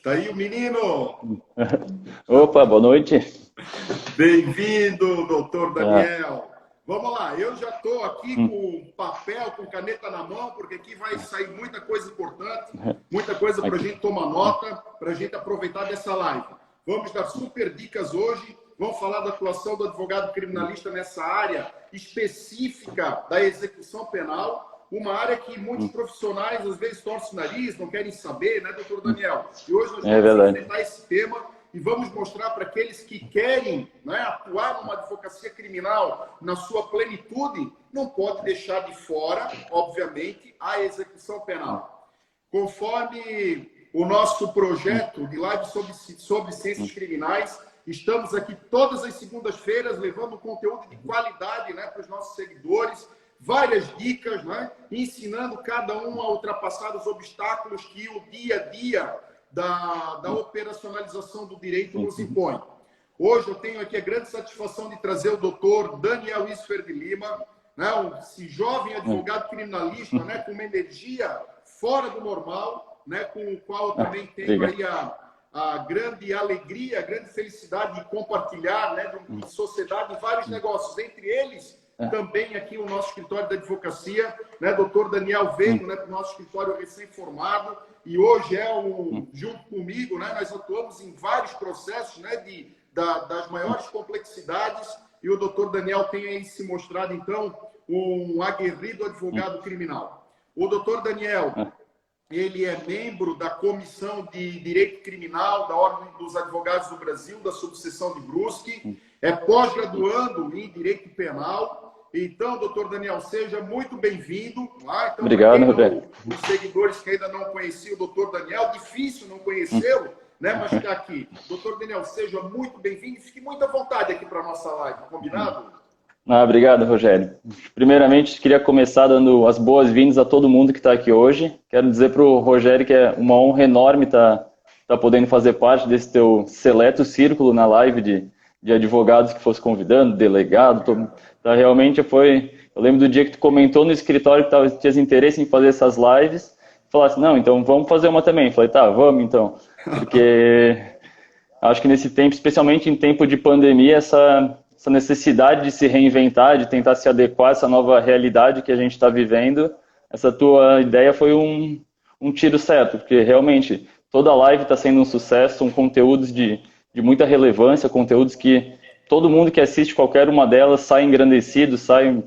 Tá aí o menino? Opa, boa noite. Bem-vindo, doutor Ah, Daniel. Vamos lá, eu já estou aqui com papel, com caneta na mão, porque aqui vai sair muita coisa importante, muita coisa para a aqui. gente tomar nota, para a gente aproveitar dessa live. Vamos dar super dicas hoje, vamos falar da atuação do advogado criminalista nessa área específica da execução penal, uma área que muitos profissionais às vezes torcem o nariz, não querem saber, né, doutor Daniel? E hoje nós É vamos verdade. enfrentar esse tema e vamos mostrar para aqueles que querem, né, atuar numa advocacia criminal na sua plenitude, não pode deixar de fora, obviamente, a execução penal. Conforme o nosso projeto de live sobre ciências criminais, estamos aqui todas as segundas-feiras levando conteúdo de qualidade, né, para os nossos seguidores, várias dicas, né, ensinando cada um a ultrapassar os obstáculos que o dia a dia da operacionalização do direito nos impõe. Hoje eu tenho aqui a grande satisfação de trazer o doutor Daniel Isfer de Lima, né, esse jovem advogado criminalista, né, com uma energia fora do normal, né, com o qual eu também tenho Obrigado. aí a grande alegria, a grande felicidade de compartilhar, né, de sociedade em vários negócios, entre eles também aqui o nosso escritório da advocacia, né, doutor Daniel veio, né, para o nosso escritório recém-formado, e hoje junto comigo, né, nós atuamos em vários processos, né, das maiores complexidades, e o doutor Daniel tem aí se mostrado, então, um aguerrido advogado criminal. O doutor Daniel, ele é membro da Comissão de Direito Criminal da Ordem dos Advogados do Brasil, da subseção de Brusque, é pós-graduando em Direito Penal. Então, doutor Daniel, seja muito bem-vindo. Então, para Obrigado, quem Roberto. os seguidores que ainda não conheciam o doutor Daniel, difícil não conhecê-lo, né? Mas está aqui. Doutor Daniel, seja muito bem-vindo e fique muito à vontade aqui para a nossa live, combinado? Obrigado, Rogério. Primeiramente, queria começar dando as boas-vindas a todo mundo que está aqui hoje. Quero dizer para o Rogério que é uma honra enorme estar podendo fazer parte desse teu seleto círculo na live de advogados que fosse convidando, delegado. Realmente foi... Eu lembro do dia que tu comentou no escritório que tinhas interesse em fazer essas lives. Falasse, não, então vamos fazer uma também. Eu falei, tá, vamos então. Porque acho que nesse tempo, especialmente em tempo de pandemia, essa necessidade de se reinventar, de tentar se adequar a essa nova realidade que a gente está vivendo, essa tua ideia foi um tiro certo, porque realmente toda a live está sendo um sucesso, são conteúdos de muita relevância, conteúdos que todo mundo que assiste qualquer uma delas sai engrandecido, sai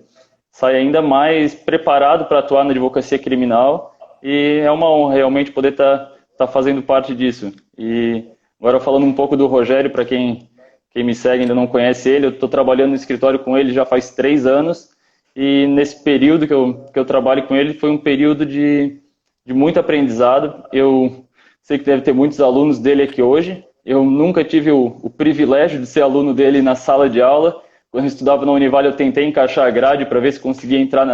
ainda mais preparado para atuar na advocacia criminal, e é uma honra realmente poder estar fazendo parte disso. E agora falando um pouco do Rogério, para quem me segue ainda não conhece ele, eu estou trabalhando no escritório com ele já faz 3 anos, e nesse período que eu trabalho com ele foi um período de muito aprendizado. Eu sei que deve ter muitos alunos dele aqui hoje. Eu nunca tive o privilégio de ser aluno dele na sala de aula. Quando eu estudava na Univale, eu tentei encaixar a grade para ver se conseguia entrar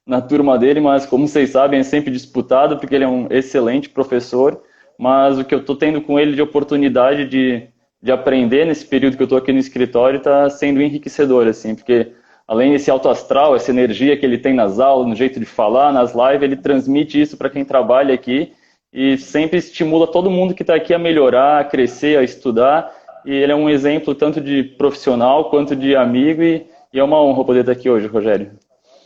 na turma dele, mas como vocês sabem, é sempre disputado, porque ele é um excelente professor. Mas o que eu estou tendo com ele de oportunidade de aprender nesse período que eu estou aqui no escritório está sendo enriquecedor, assim, porque além desse alto astral, essa energia que ele tem nas aulas, no jeito de falar, nas lives, ele transmite isso para quem trabalha aqui e sempre estimula todo mundo que está aqui a melhorar, a crescer, a estudar. E ele é um exemplo tanto de profissional quanto de amigo e é uma honra poder estar aqui hoje, Rogério.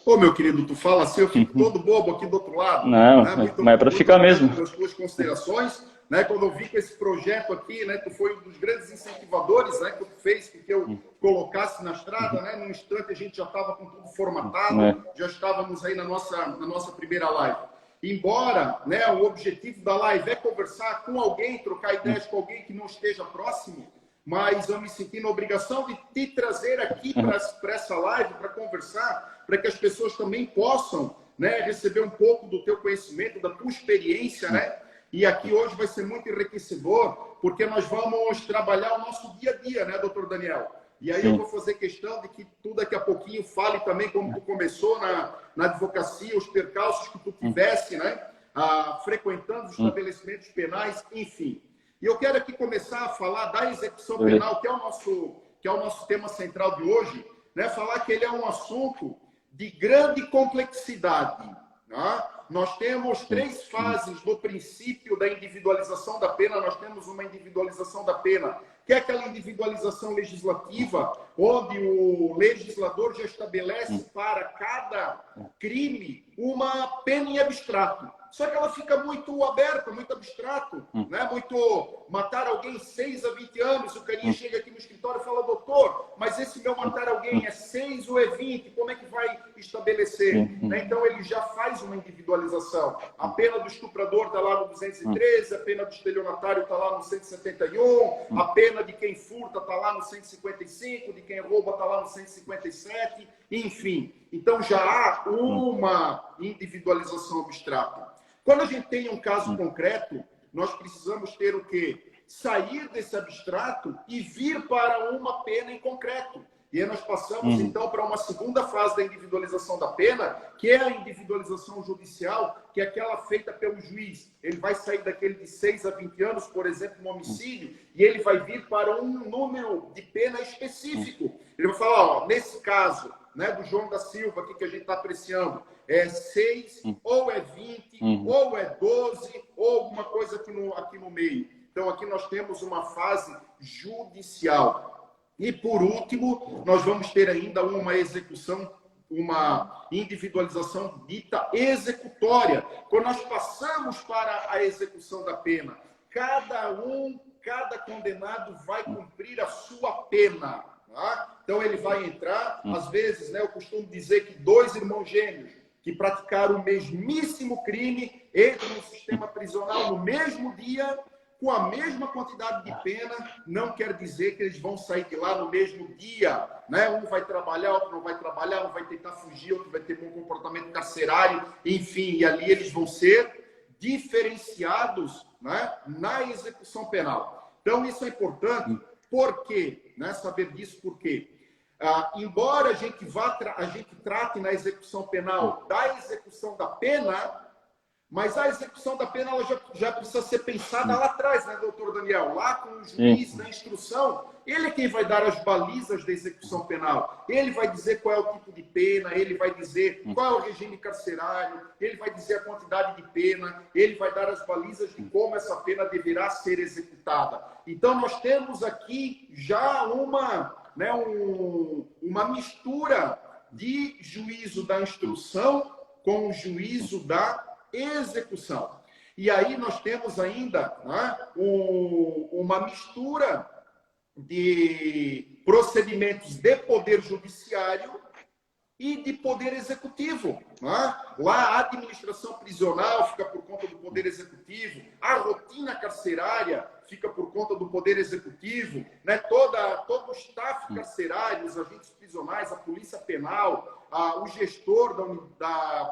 Ô, meu querido, tu fala assim, eu fico todo bobo aqui do outro lado. Não, Né? Muito, mas é para muito ficar obrigado mesmo. pelas tuas considerações. Né? Quando eu vi com esse projeto aqui, né, tu foi um dos grandes incentivadores, né, que tu fez com que eu colocasse na estrada. Né? Num instante a gente já estava com tudo formatado, já estávamos aí na nossa primeira live. Embora, né, o objetivo da live é conversar com alguém, trocar ideias com alguém que não esteja próximo, mas eu me senti na obrigação de te trazer aqui para essa live, para conversar, para que as pessoas também possam, né, receber um pouco do teu conhecimento, da tua experiência, né? E aqui hoje vai ser muito enriquecedor, porque nós vamos trabalhar o nosso dia a dia, né, doutor Daniel? E aí eu vou fazer questão de que tu daqui a pouquinho fale também como tu começou na advocacia, os percalços que tu tivesse, né, frequentando os estabelecimentos penais, enfim. E eu quero aqui começar a falar da execução penal, que é o nosso tema central de hoje, né? Falar que ele é um assunto de grande complexidade. Né? nós temos 3 fases no princípio da individualização da pena. Nós temos uma individualização da pena, que é aquela individualização legislativa, onde o legislador já estabelece para cada crime uma pena em abstrato. Só que ela fica muito aberta, muito abstrato, né? Muito matar alguém 6 a 20 anos. O carinha chega aqui no escritório e fala, doutor, mas esse meu matar alguém é 6 ou é 20? Como é que vai estabelecer? Né? Então ele já faz uma individualização. A pena do estuprador está lá no 213, a pena do estelionatário está lá no 171, a pena de quem furta está lá no 155, de quem rouba está lá no 157, enfim. Então já há uma individualização abstrata. Quando a gente tem um caso concreto, nós precisamos ter o quê? Sair desse abstrato e vir para uma pena em concreto. E aí nós passamos, então, para uma segunda fase da individualização da pena, que é a individualização judicial, que é aquela feita pelo juiz. Ele vai sair daquele de 6 a 20 anos, por exemplo, no homicídio, e ele vai vir para um número de pena específico. Ele vai falar, ó, nesse caso, né, do João da Silva, aqui que a gente está apreciando, é 6, ou é 20, ou é 12, ou alguma coisa aqui no meio. Então, aqui nós temos uma fase judicial. E, por último, nós vamos ter ainda uma execução, uma individualização dita executória. Quando nós passamos para a execução da pena, cada condenado vai cumprir a sua pena. Tá? Então, ele vai entrar, às vezes, né, eu costumo dizer que 2 irmãos gêmeos que praticaram o mesmíssimo crime entram no sistema prisional no mesmo dia, com a mesma quantidade de pena, não quer dizer que eles vão sair de lá no mesmo dia. Né? Um vai trabalhar, outro não vai trabalhar, um vai tentar fugir, outro vai ter um comportamento carcerário, enfim, e ali eles vão ser diferenciados, né, na execução penal. Então, isso é importante. Por quê? Né? Saber disso por quê? Embora a gente trate na execução penal da execução da pena, mas a execução da pena ela já precisa ser pensada lá atrás, né, doutor Daniel? Lá com o juiz da instrução, ele é quem vai dar as balizas da execução penal. Ele vai dizer qual é o tipo de pena, ele vai dizer qual é o regime carcerário, ele vai dizer a quantidade de pena, ele vai dar as balizas de como essa pena deverá ser executada. Então, nós temos aqui já uma mistura de juízo da instrução com o juízo da execução. E aí nós temos ainda, né, uma mistura de procedimentos de poder judiciário e de poder executivo. Né? Lá a administração prisional fica por conta do poder executivo, a rotina carcerária fica por conta do poder executivo, né? Todo o staff carcerário, os agentes prisionais, a polícia penal, o gestor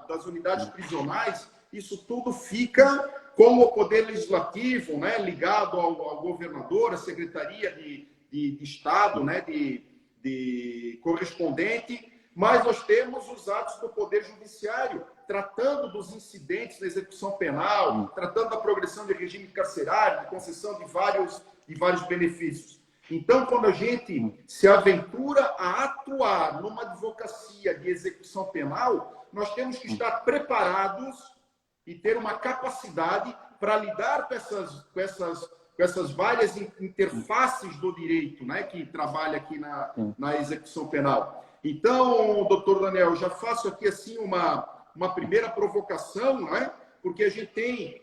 das unidades prisionais, isso tudo fica com o poder legislativo, né, ligado ao governador, à secretaria de Estado, né, de correspondente, mas nós temos os atos do poder judiciário, tratando dos incidentes da execução penal, tratando da progressão de regime carcerário, de concessão de vários benefícios. Então, quando a gente se aventura a atuar numa advocacia de execução penal, nós temos que estar preparados e ter uma capacidade para lidar com essas várias interfaces do direito, né, que trabalha aqui na execução penal. Então, doutor Daniel, já faço aqui assim uma primeira provocação, né, porque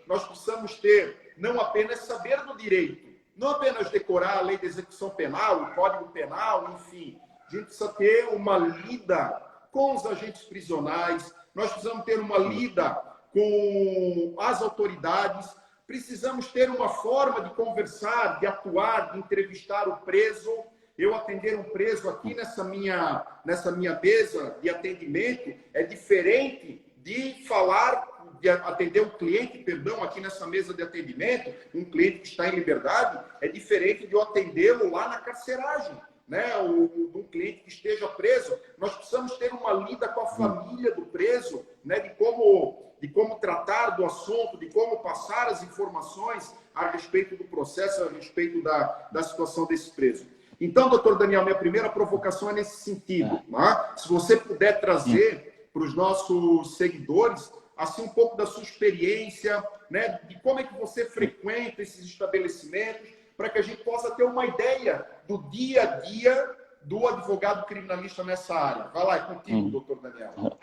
nós precisamos ter não apenas saber do direito, não apenas decorar a lei de execução penal, o Código Penal, enfim. A gente precisa ter uma lida com os agentes prisionais, nós precisamos ter uma lida com as autoridades, precisamos ter uma forma de conversar, de atuar, de entrevistar o preso. Eu atender um preso aqui nessa minha mesa de atendimento é diferente de atender um cliente, aqui nessa mesa de atendimento, um cliente que está em liberdade, é diferente de eu atendê-lo lá na carceragem, né? Um cliente que esteja preso. Nós precisamos ter uma lida com a família do preso, né? De como tratar do assunto, de como passar as informações a respeito do processo, a respeito da situação desse preso. Então, doutor Daniel, minha primeira provocação é nesse sentido. Né? Se você puder trazer para os nossos seguidores assim, um pouco da sua experiência, né, de como é que você frequenta esses estabelecimentos, para que a gente possa ter uma ideia do dia a dia do advogado criminalista nessa área. Vai lá, é contigo, doutor Daniel.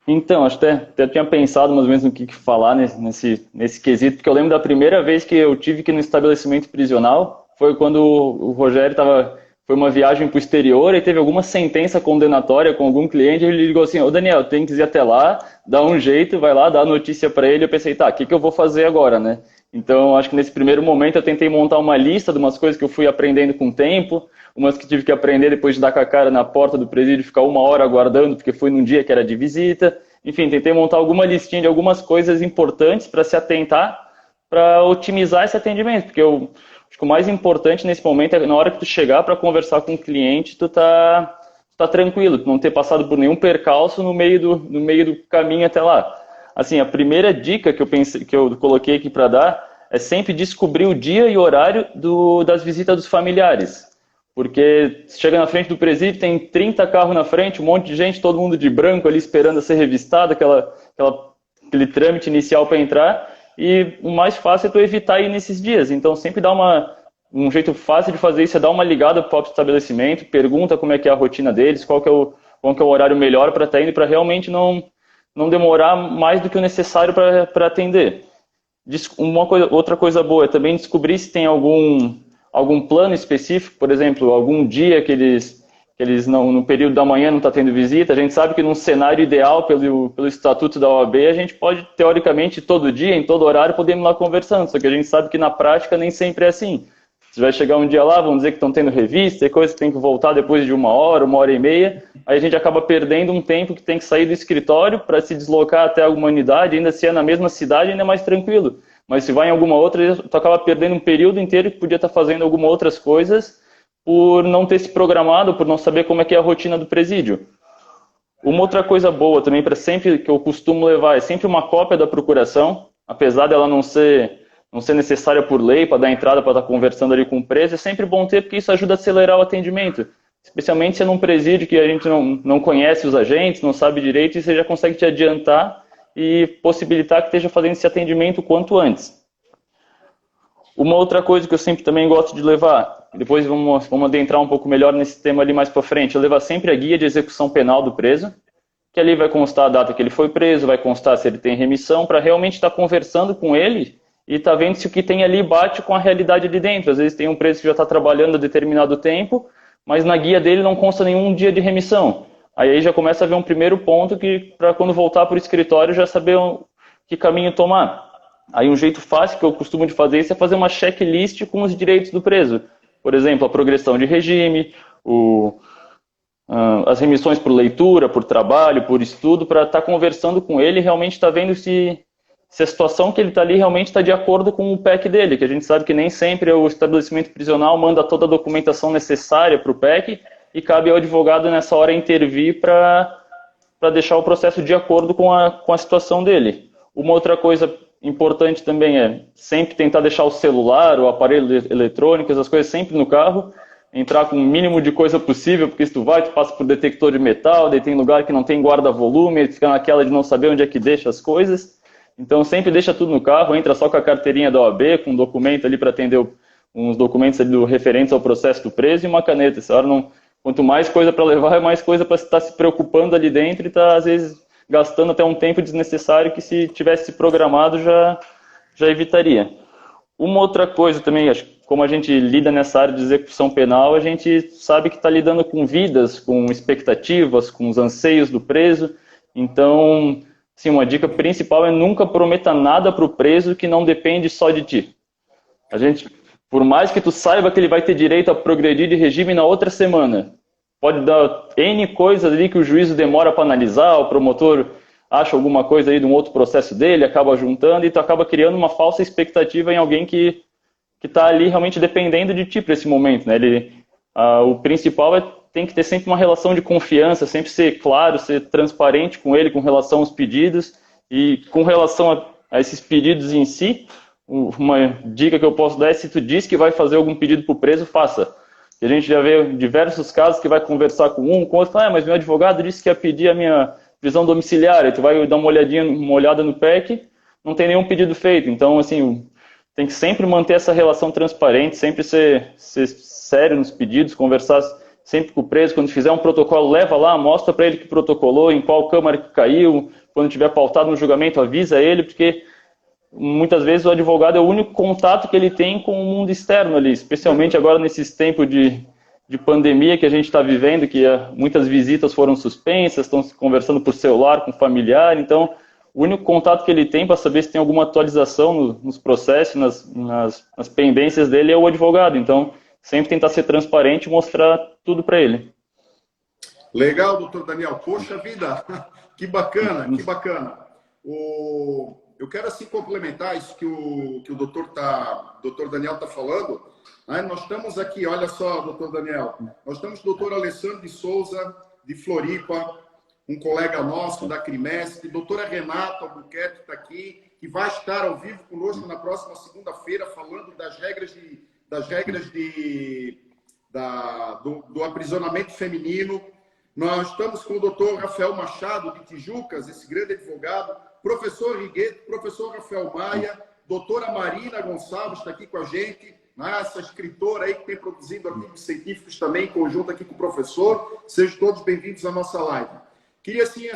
Então, até tinha pensado mais ou menos no que falar nesse quesito, porque eu lembro da primeira vez que eu tive que ir no estabelecimento prisional, foi quando o Rogério foi uma viagem para o exterior e teve alguma sentença condenatória com algum cliente, e ele ligou assim, ô Daniel, tem que ir até lá, dá um jeito, vai lá, dá a notícia para ele, eu pensei, tá, o que eu vou fazer agora, né? Então, acho que nesse primeiro momento eu tentei montar uma lista de umas coisas que eu fui aprendendo com o tempo, umas que tive que aprender depois de dar com a cara na porta do presídio, ficar 1 hora aguardando, porque foi num dia que era de visita. Enfim, tentei montar alguma listinha de algumas coisas importantes para se atentar, para otimizar esse atendimento, porque eu acho que o mais importante nesse momento é na hora que tu chegar para conversar com o cliente, tu tá tranquilo, tu não ter passado por nenhum percalço no meio do caminho até lá. Assim, a primeira dica que eu coloquei aqui para dar é sempre descobrir o dia e horário das visitas dos familiares. Porque você chega na frente do presídio, tem 30 carros na frente, um monte de gente, todo mundo de branco ali esperando a ser revistado, aquele trâmite inicial para entrar, e o mais fácil é tu evitar ir nesses dias. Então sempre dá um jeito fácil de fazer isso é dar uma ligada para o próprio estabelecimento, pergunta como é que é a rotina deles, qual que é o horário melhor para estar indo, para realmente não demorar mais do que o necessário para atender. Outra coisa boa é também descobrir se tem algum plano específico, por exemplo, algum dia que eles não, no período da manhã não está tendo visita. A gente sabe que num cenário ideal, pelo estatuto da OAB, a gente pode, teoricamente, todo dia, em todo horário, podemos ir lá conversando, só que a gente sabe que na prática nem sempre é assim. Você vai chegar um dia lá, vão dizer que estão tendo revista, e coisa que tem que voltar depois de 1 hora, 1 hora e meia, aí a gente acaba perdendo um tempo que tem que sair do escritório para se deslocar até alguma unidade, ainda se é na mesma cidade, ainda é mais tranquilo. Mas se vai em alguma outra, tu acaba perdendo um período inteiro que podia estar fazendo algumas outras coisas por não ter se programado, por não saber como é que é a rotina do presídio. Uma outra coisa boa também, para sempre que eu costumo levar, é sempre uma cópia da procuração, apesar dela não ser necessária por lei para dar entrada, para estar conversando ali com o preso, é sempre bom ter, porque isso ajuda a acelerar o atendimento. Especialmente se é num presídio que a gente não conhece os agentes, não sabe direito, e você já consegue te adiantar e possibilitar que esteja fazendo esse atendimento o quanto antes. Uma outra coisa que eu sempre também gosto de levar, depois vamos adentrar um pouco melhor nesse tema ali mais para frente, eu levar sempre a guia de execução penal do preso, que ali vai constar a data que ele foi preso, vai constar se ele tem remissão, para realmente estar conversando com ele e estar vendo se o que tem ali bate com a realidade ali dentro. Às vezes tem um preso que já está trabalhando há determinado tempo, mas na guia dele não consta nenhum dia de remissão. Aí já começa a ver um primeiro ponto que, para quando voltar para o escritório, já saber que caminho tomar. Aí um jeito fácil que eu costumo de fazer isso é fazer uma checklist com os direitos do preso. Por exemplo, a progressão de regime, as remissões por leitura, por trabalho, por estudo, para estar conversando com ele e realmente estar vendo se a situação que ele está ali realmente está de acordo com o PEC dele, que a gente sabe que nem sempre o estabelecimento prisional manda toda a documentação necessária para o PEC, e cabe ao advogado nessa hora intervir para deixar o processo de acordo com a situação dele. Uma outra coisa importante também é sempre tentar deixar o celular, o aparelho eletrônico, essas coisas sempre no carro, entrar com o mínimo de coisa possível, porque se tu passa por detector de metal, daí tem lugar que não tem guarda-volume, fica naquela de não saber onde é que deixa as coisas. Então sempre deixa tudo no carro, entra só com a carteirinha da OAB, com um documento ali para atender uns documentos ali referentes ao processo do preso e uma caneta. Essa hora quanto mais coisa para levar, é mais coisa para estar se preocupando ali dentro e estar, às vezes, gastando até um tempo desnecessário que, se tivesse se programado, já evitaria. Uma outra coisa também, acho que como a gente lida nessa área de execução penal, a gente sabe que está lidando com vidas, com expectativas, com os anseios do preso. Então, sim, uma dica principal é nunca prometa nada para o preso que não depende só de ti. Por mais que tu saiba que ele vai ter direito a progredir de regime na outra semana, pode dar N coisas ali que o juízo demora para analisar, o promotor acha alguma coisa aí de um outro processo dele, acaba juntando e tu acaba criando uma falsa expectativa em alguém que está ali realmente dependendo de ti para esse momento, né? O principal tem que ter sempre uma relação de confiança, sempre ser claro, ser transparente com ele com relação aos pedidos e com relação a esses pedidos em si. Uma dica que eu posso dar é: se tu diz que vai fazer algum pedido para o preso, faça. A gente já vê diversos casos que vai conversar com um, com outro, mas meu advogado disse que ia pedir a minha prisão domiciliar, tu vai dar uma olhada no PEC, não tem nenhum pedido feito. Então, assim, tem que sempre manter essa relação transparente, sempre ser sério nos pedidos, conversar sempre com o preso. Quando fizer um protocolo, leva lá, mostra para ele que protocolou, em qual câmara que caiu. Quando tiver pautado no julgamento, avisa ele, porque muitas vezes o advogado é o único contato que ele tem com o mundo externo ali, especialmente agora nesses tempos de pandemia que a gente está vivendo, que muitas visitas foram suspensas, estão conversando por celular com familiar. Então, o único contato que ele tem para saber se tem alguma atualização nos processos, nas pendências dele é o advogado. Então, sempre tentar ser transparente e mostrar tudo para ele. Legal, doutor Daniel. Poxa vida, que bacana, que bacana. Eu quero assim complementar isso que o doutor Daniel está falando. Nós estamos aqui, olha só, doutor Daniel, nós estamos com o doutor Alessandro de Souza, de Floripa, um colega nosso da Crimesc, doutora Renata Albuquerque está aqui, que vai estar ao vivo conosco na próxima segunda-feira, falando das regras do aprisionamento feminino. Nós estamos com o doutor Rafael Machado, de Tijucas, esse grande advogado, professor Rigueto, professor Rafael Maia, doutora Marina Gonçalves está aqui com a gente, essa escritora aí que tem produzido artigos científicos também, em conjunto aqui com o professor. Sejam todos bem-vindos à nossa live. Queria, assim,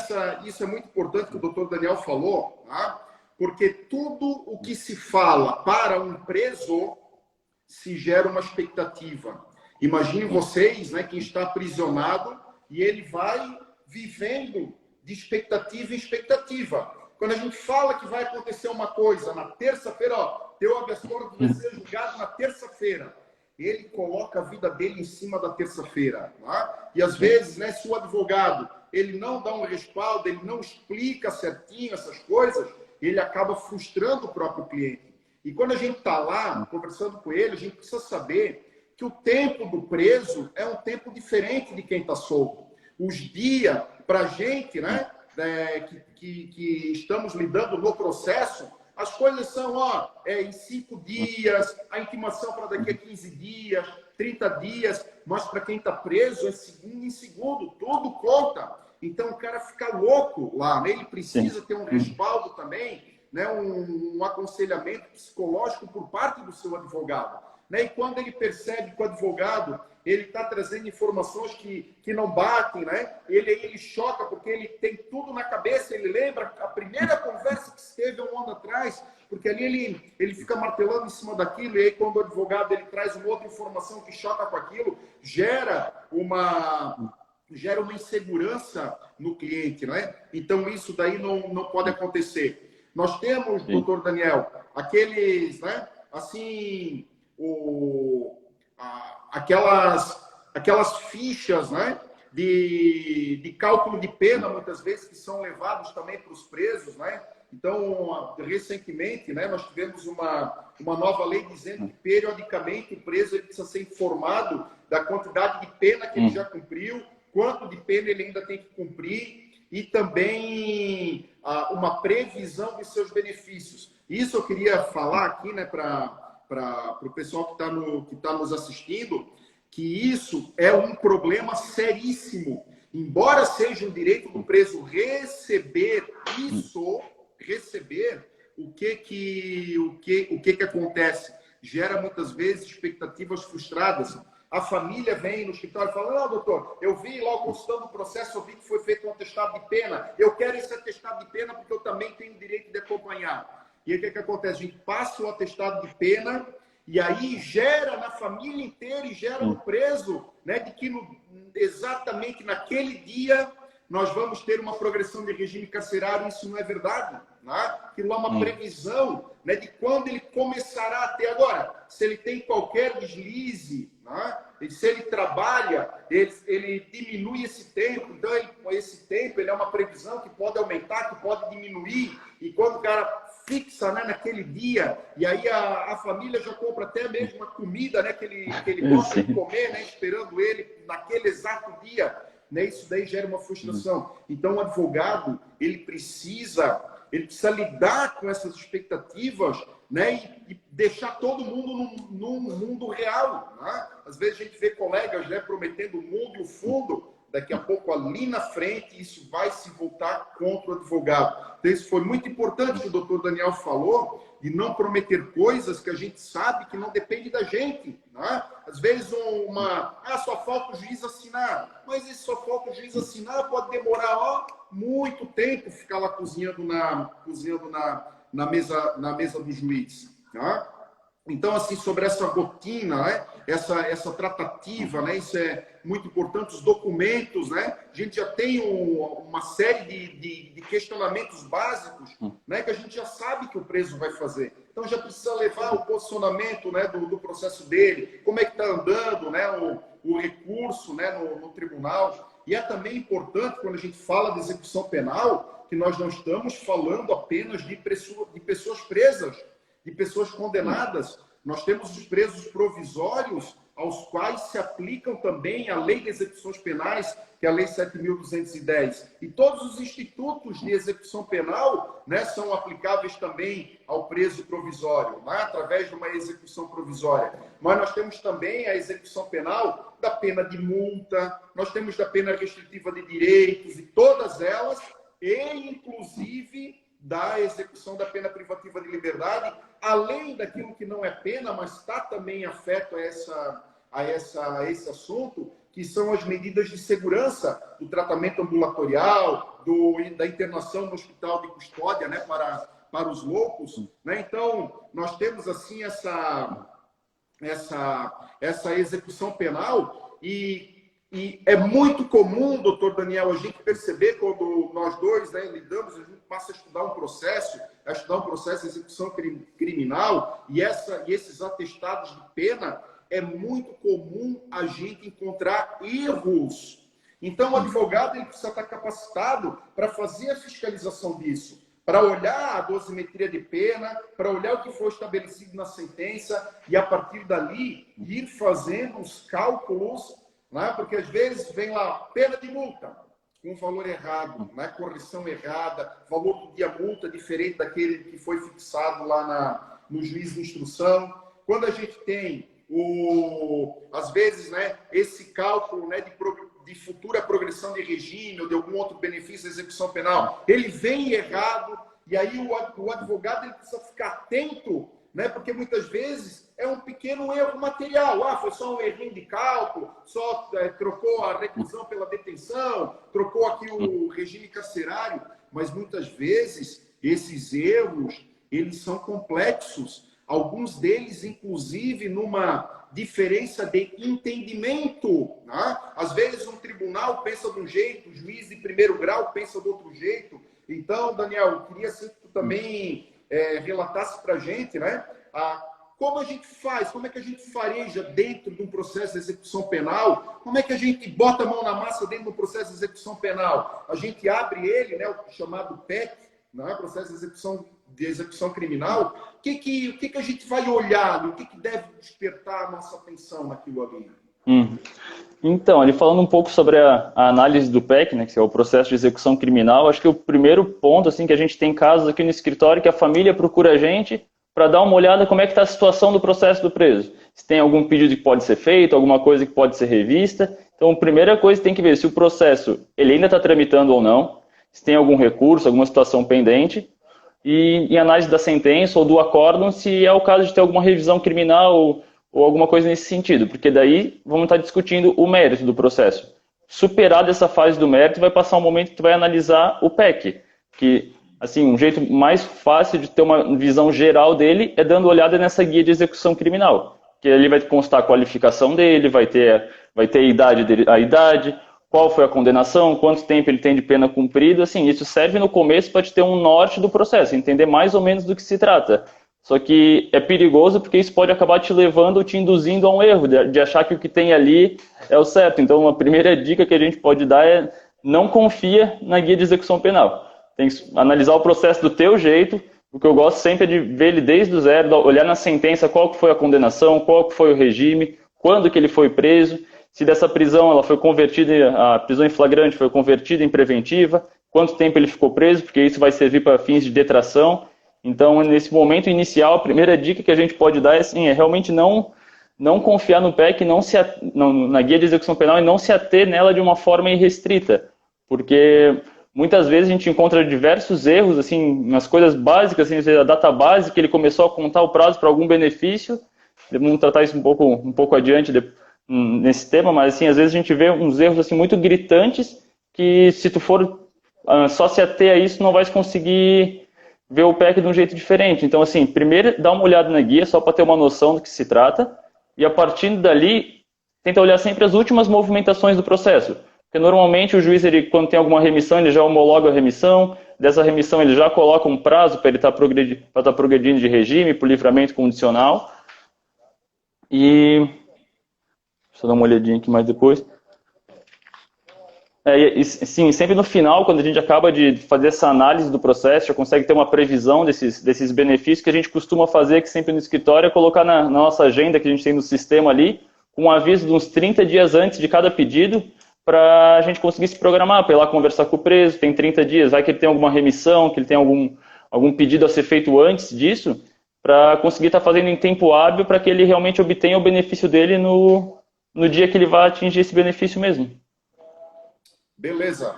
isso é muito importante que o doutor Daniel falou, tá? Porque tudo o que se fala para um preso se gera uma expectativa. Imaginem vocês, né, quem está aprisionado e ele vai vivendo de expectativa em expectativa. Quando a gente fala que vai acontecer uma coisa na terça-feira, teu habeas corpus vai ser julgado na terça-feira. Ele coloca a vida dele em cima da terça-feira. Tá? E às vezes, né, se o advogado ele não dá um respaldo, ele não explica certinho essas coisas, ele acaba frustrando o próprio cliente. E quando a gente está lá, conversando com ele, a gente precisa saber que o tempo do preso é um tempo diferente de quem está solto. Os dias, para a gente, né, que estamos lidando no processo, as coisas são em 5 dias, a intimação para daqui a 15 dias, 30 dias, mas para quem está preso é segundo em segundo, tudo conta. Então o cara fica louco lá, né? Ele precisa ter um respaldo também, né? Um aconselhamento psicológico por parte do seu advogado. Né? E quando ele percebe que o advogado ele está trazendo informações que não batem, né? Ele choca porque ele tem tudo na cabeça, ele lembra a primeira conversa que se teve um ano atrás, porque ali ele fica martelando em cima daquilo, e aí quando o advogado ele traz uma outra informação que choca com aquilo, gera uma insegurança no cliente, né? Então isso daí não pode acontecer. Nós temos, doutor Daniel, aqueles, né? Assim, aquelas fichas, né, de cálculo de pena, muitas vezes, que são levados também para os presos, né? Então, recentemente, né, nós tivemos uma nova lei dizendo que, periodicamente, o preso ele precisa ser informado da quantidade de pena que ele já cumpriu, quanto de pena ele ainda tem que cumprir, e também uma previsão de seus benefícios. Isso eu queria falar aqui, né, para o pessoal que está nos assistindo, que isso é um problema seríssimo. Embora seja um direito do preso receber isso, o que acontece? Gera muitas vezes expectativas frustradas. A família vem no escritório e fala: não, doutor, eu vi lá consultando o processo, eu vi que foi feito um atestado de pena, eu quero esse atestado de pena porque eu também tenho o direito de acompanhar. E aí o que acontece? A gente passa o atestado de pena e aí gera na família inteira e gera no preso, né, de que exatamente naquele dia nós vamos ter uma progressão de regime carcerário. Isso não é verdade. Né? Aquilo é uma previsão, né, de quando ele começará a ter. Agora, se ele tem qualquer deslize, né, se ele trabalha, ele diminui esse tempo. Então, esse tempo ele é uma previsão que pode aumentar, que pode diminuir. E quando o cara fixa, né, naquele dia, e aí a família já compra até mesmo uma comida, né, que ele gosta de comer, né, esperando ele naquele exato dia, né, isso daí gera uma frustração. Então, o advogado, ele precisa lidar com essas expectativas, né, e deixar todo mundo num mundo real. Né? Às vezes a gente vê colegas, né, prometendo o mundo e o fundo, daqui a pouco ali na frente isso vai se voltar contra o advogado. Então isso foi muito importante que o doutor Daniel falou, de não prometer coisas que a gente sabe que não depende da gente. Né? Às vezes só falta o juiz assinar. Mas esse só falta o juiz assinar pode demorar muito tempo ficar lá cozinhando na mesa do juiz. Né? Então, assim, sobre essa rotina, né? essa tratativa, né? Isso é muito importante. Os documentos, né? A gente já tem uma série de questionamentos básicos, né? Que a gente já sabe que o preso vai fazer. Então, já precisa levar o posicionamento, né? do processo dele, como é que está andando, né? o recurso, né? no tribunal. E é também importante, quando a gente fala de execução penal, que nós não estamos falando apenas de pessoas presas, de pessoas condenadas. Nós temos os presos provisórios, aos quais se aplicam também a Lei de Execuções Penais, que é a Lei 7.210. E todos os institutos de execução penal, né, são aplicáveis também ao preso provisório, né, através de uma execução provisória. Mas nós temos também a execução penal da pena de multa, nós temos da pena restritiva de direitos, e todas elas, e inclusive da execução da pena privativa de liberdade, além daquilo que não é pena, mas está também afeto a esse assunto, que são as medidas de segurança do tratamento ambulatorial, da internação no hospital de custódia, né, para os loucos. Né? Então, nós temos assim essa execução penal e é muito comum, doutor Daniel, a gente perceber quando nós dois, né, lidamos, a gente passa a estudar um processo de execução criminal, e esses atestados de pena, é muito comum a gente encontrar erros. Então, o advogado ele precisa estar capacitado para fazer a fiscalização disso, para olhar a dosimetria de pena, para olhar o que foi estabelecido na sentença, e a partir dali ir fazendo os cálculos, né? Porque às vezes vem lá pena de multa com valor errado, né? Correção errada, valor do dia multa diferente daquele que foi fixado lá no juiz de instrução. Quando a gente tem às vezes, né, esse cálculo, né, de futura progressão de regime ou de algum outro benefício da execução penal, ele vem errado, e aí o advogado ele precisa ficar atento, né, porque muitas vezes é um pequeno erro material. Foi só um errinho de cálculo, só trocou a reclusão pela detenção, trocou aqui o regime carcerário, mas muitas vezes esses erros eles são complexos. Alguns deles, inclusive, numa diferença de entendimento. Né? Às vezes, um tribunal pensa de um jeito, o juiz de primeiro grau pensa de outro jeito. Então, Daniel, eu queria que tu também relatasse para a gente, né? Como a gente faz, como é que a gente fareja dentro de um processo de execução penal, como é que a gente bota a mão na massa dentro do processo de execução penal. A gente abre ele, né, o chamado PEC, né, processo de execução criminal. O que a gente vai olhar, o que deve despertar a nossa atenção naquilo ali? Então, ali falando um pouco sobre a análise do PEC, né, que é o processo de execução criminal, acho que o primeiro ponto, assim, que a gente tem casos aqui no escritório, que a família procura a gente para dar uma olhada como é que está a situação do processo do preso. Se tem algum pedido que pode ser feito, alguma coisa que pode ser revista. Então, a primeira coisa tem que ver se o processo ele ainda está tramitando ou não, se tem algum recurso, alguma situação pendente, e em análise da sentença ou do acórdão, se é o caso de ter alguma revisão criminal ou alguma coisa nesse sentido, porque daí vamos estar discutindo o mérito do processo. Superada essa fase do mérito, vai passar um momento que tu vai analisar o PEC, que assim, um jeito mais fácil de ter uma visão geral dele é dando olhada nessa guia de execução criminal, que ali vai constar a qualificação dele, vai ter a idade, qual foi a condenação, quanto tempo ele tem de pena cumprida, assim, isso serve no começo para te ter um norte do processo, entender mais ou menos do que se trata. Só que é perigoso porque isso pode acabar te levando, te induzindo a um erro, de achar que o que tem ali é o certo. Então, a primeira dica que a gente pode dar é não confia na guia de execução penal. Tem que analisar o processo do teu jeito. O que eu gosto sempre é de ver ele desde o zero, olhar na sentença qual que foi a condenação, qual que foi o regime, quando que ele foi preso, se dessa prisão ela foi convertida, a prisão em flagrante foi convertida em preventiva, quanto tempo ele ficou preso, porque isso vai servir para fins de detração. Então, nesse momento inicial, a primeira dica que a gente pode dar é, assim, é realmente não não confiar no PEC, na guia de execução penal e não se ater nela de uma forma irrestrita, porque muitas vezes a gente encontra diversos erros, assim, nas coisas básicas, assim, a data base, que ele começou a contar o prazo para algum benefício, vamos tratar isso um pouco adiante nesse tema, mas assim, às vezes a gente vê uns erros assim, muito gritantes, que se tu for só se ater a isso, não vai conseguir ver o PEC de um jeito diferente. Então, assim, primeiro dá uma olhada na guia, só para ter uma noção do que se trata, e a partir dali, tenta olhar sempre as últimas movimentações do processo. Porque normalmente o juiz, quando tem alguma remissão, ele já homologa a remissão, dessa remissão ele já coloca um prazo para ele estar progredindo de regime, por livramento condicional. E deixa eu dar uma olhadinha aqui mais depois. Sim, sempre no final, quando a gente acaba de fazer essa análise do processo, já consegue ter uma previsão desses benefícios que a gente costuma fazer, que sempre no escritório, é colocar na nossa agenda que a gente tem no sistema ali, com um aviso de uns 30 dias antes de cada pedido, para a gente conseguir se programar, para ir lá conversar com o preso, tem 30 dias, vai que ele tem alguma remissão, que ele tem algum pedido a ser feito antes disso, para conseguir estar fazendo em tempo hábil, para que ele realmente obtenha o benefício dele no dia que ele vai atingir esse benefício mesmo. Beleza.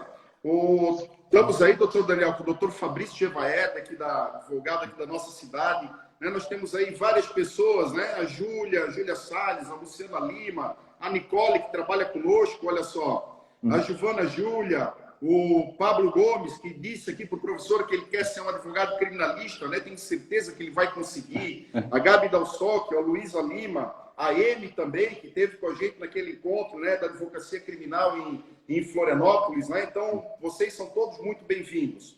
Estamos aí, doutor Daniel, com o doutor Fabrício Gevaeta, advogado aqui da nossa cidade. Né? Nós temos aí várias pessoas, né? A Júlia Salles, a Luciana Lima, a Nicole, que trabalha conosco, olha só. A Giovana Júlia, o Pablo Gomes, que disse aqui para o professor que ele quer ser um advogado criminalista, né? Tenho certeza que ele vai conseguir. A Gabi Dalsocchio, a Luísa Lima, a Amy também, que esteve com a gente naquele encontro, né, da advocacia criminal em Florianópolis, né? Então, vocês são todos muito bem-vindos.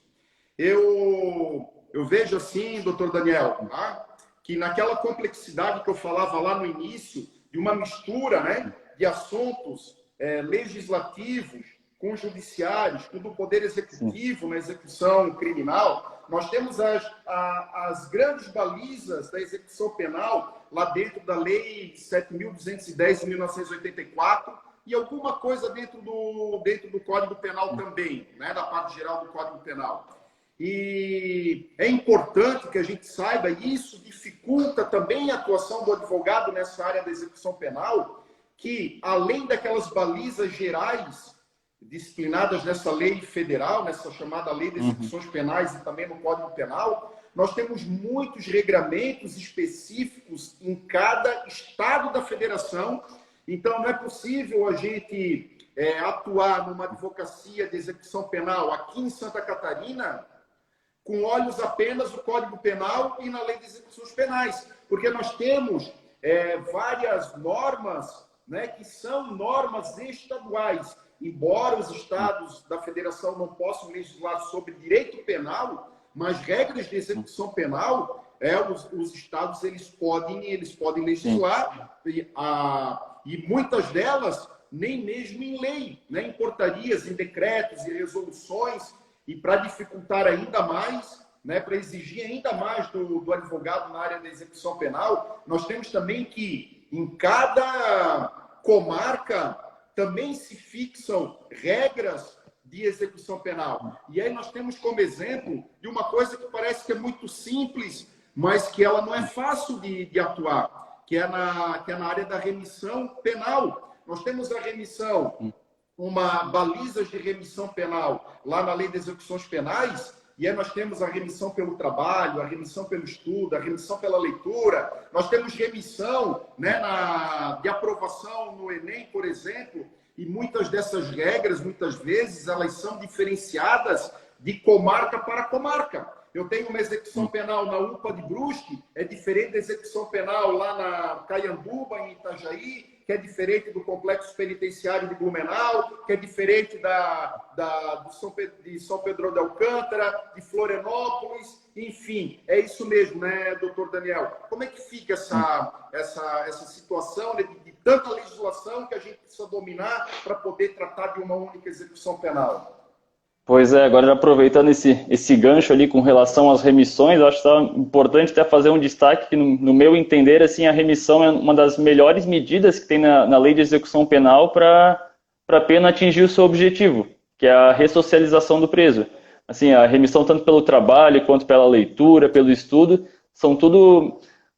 Eu vejo assim, doutor Daniel, tá? Que naquela complexidade que eu falava lá no início, de uma mistura, né, de assuntos legislativos com judiciários, com o poder executivo na execução criminal, nós temos as grandes balizas da execução penal lá dentro da Lei 7.210 de 1984 e alguma coisa dentro do Código Penal também, né, da parte geral do Código Penal. E é importante que a gente saiba, e isso dificulta também a atuação do advogado nessa área da execução penal, que além daquelas balizas gerais disciplinadas nessa lei federal, nessa chamada Lei de Execuções Penais e também no Código Penal, nós temos muitos regramentos específicos em cada estado da federação. Então, não é possível a gente atuar numa advocacia de execução penal aqui em Santa Catarina com olhos apenas no Código Penal e na Lei de Execuções Penais, porque nós temos várias normas, né, que são normas estaduais. Embora os estados da federação não possam legislar sobre direito penal, mas regras de execução penal, os estados eles podem legislar e muitas delas nem mesmo em lei, né, em portarias, em decretos e resoluções, e para dificultar ainda mais, né, para exigir ainda mais do advogado na área da execução penal, nós temos também que em cada comarca também se fixam regras de execução penal. E aí nós temos como exemplo de uma coisa que parece que é muito simples, mas que ela não é fácil de atuar, que é na área da remissão penal. Nós temos a remissão, uma baliza de remissão penal lá na Lei de Execuções Penais, e aí nós temos a remissão pelo trabalho, a remissão pelo estudo, a remissão pela leitura. Nós temos remissão, né, de aprovação no Enem, por exemplo, e muitas dessas regras, muitas vezes, elas são diferenciadas de comarca para comarca. Eu tenho uma execução penal na UPA de Brusque, é diferente da execução penal lá na Caianduba, em Itajaí, que é diferente do complexo penitenciário de Blumenau, que é diferente de São Pedro de Alcântara, de Florianópolis, enfim, é isso mesmo, né, doutor Daniel? Como é que fica essa situação, né, de tanta legislação que a gente precisa dominar para poder tratar de uma única execução penal? Pois é, agora aproveitando esse gancho ali com relação às remissões, eu acho que é importante até fazer um destaque que, no meu entender, assim, a remissão é uma das melhores medidas que tem na lei de execução penal para a pena atingir o seu objetivo, que é a ressocialização do preso. Assim, a remissão tanto pelo trabalho, quanto pela leitura, pelo estudo, são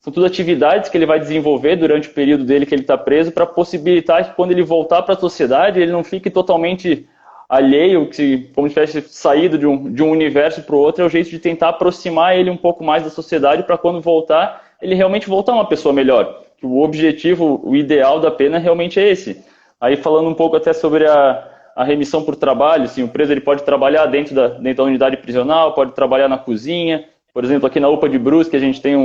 são tudo atividades que ele vai desenvolver durante o período dele que ele está preso para possibilitar que quando ele voltar para a sociedade, ele não fique totalmente alheio, que como se tivesse saído de um universo para o outro. É o jeito de tentar aproximar ele um pouco mais da sociedade para quando voltar, ele realmente voltar uma pessoa melhor. Que o objetivo, o ideal da pena realmente é esse. Aí falando um pouco até sobre a remissão por trabalho, assim, o preso ele pode trabalhar dentro da unidade prisional, pode trabalhar na cozinha. Por exemplo, aqui na UPA de Brusque a gente tem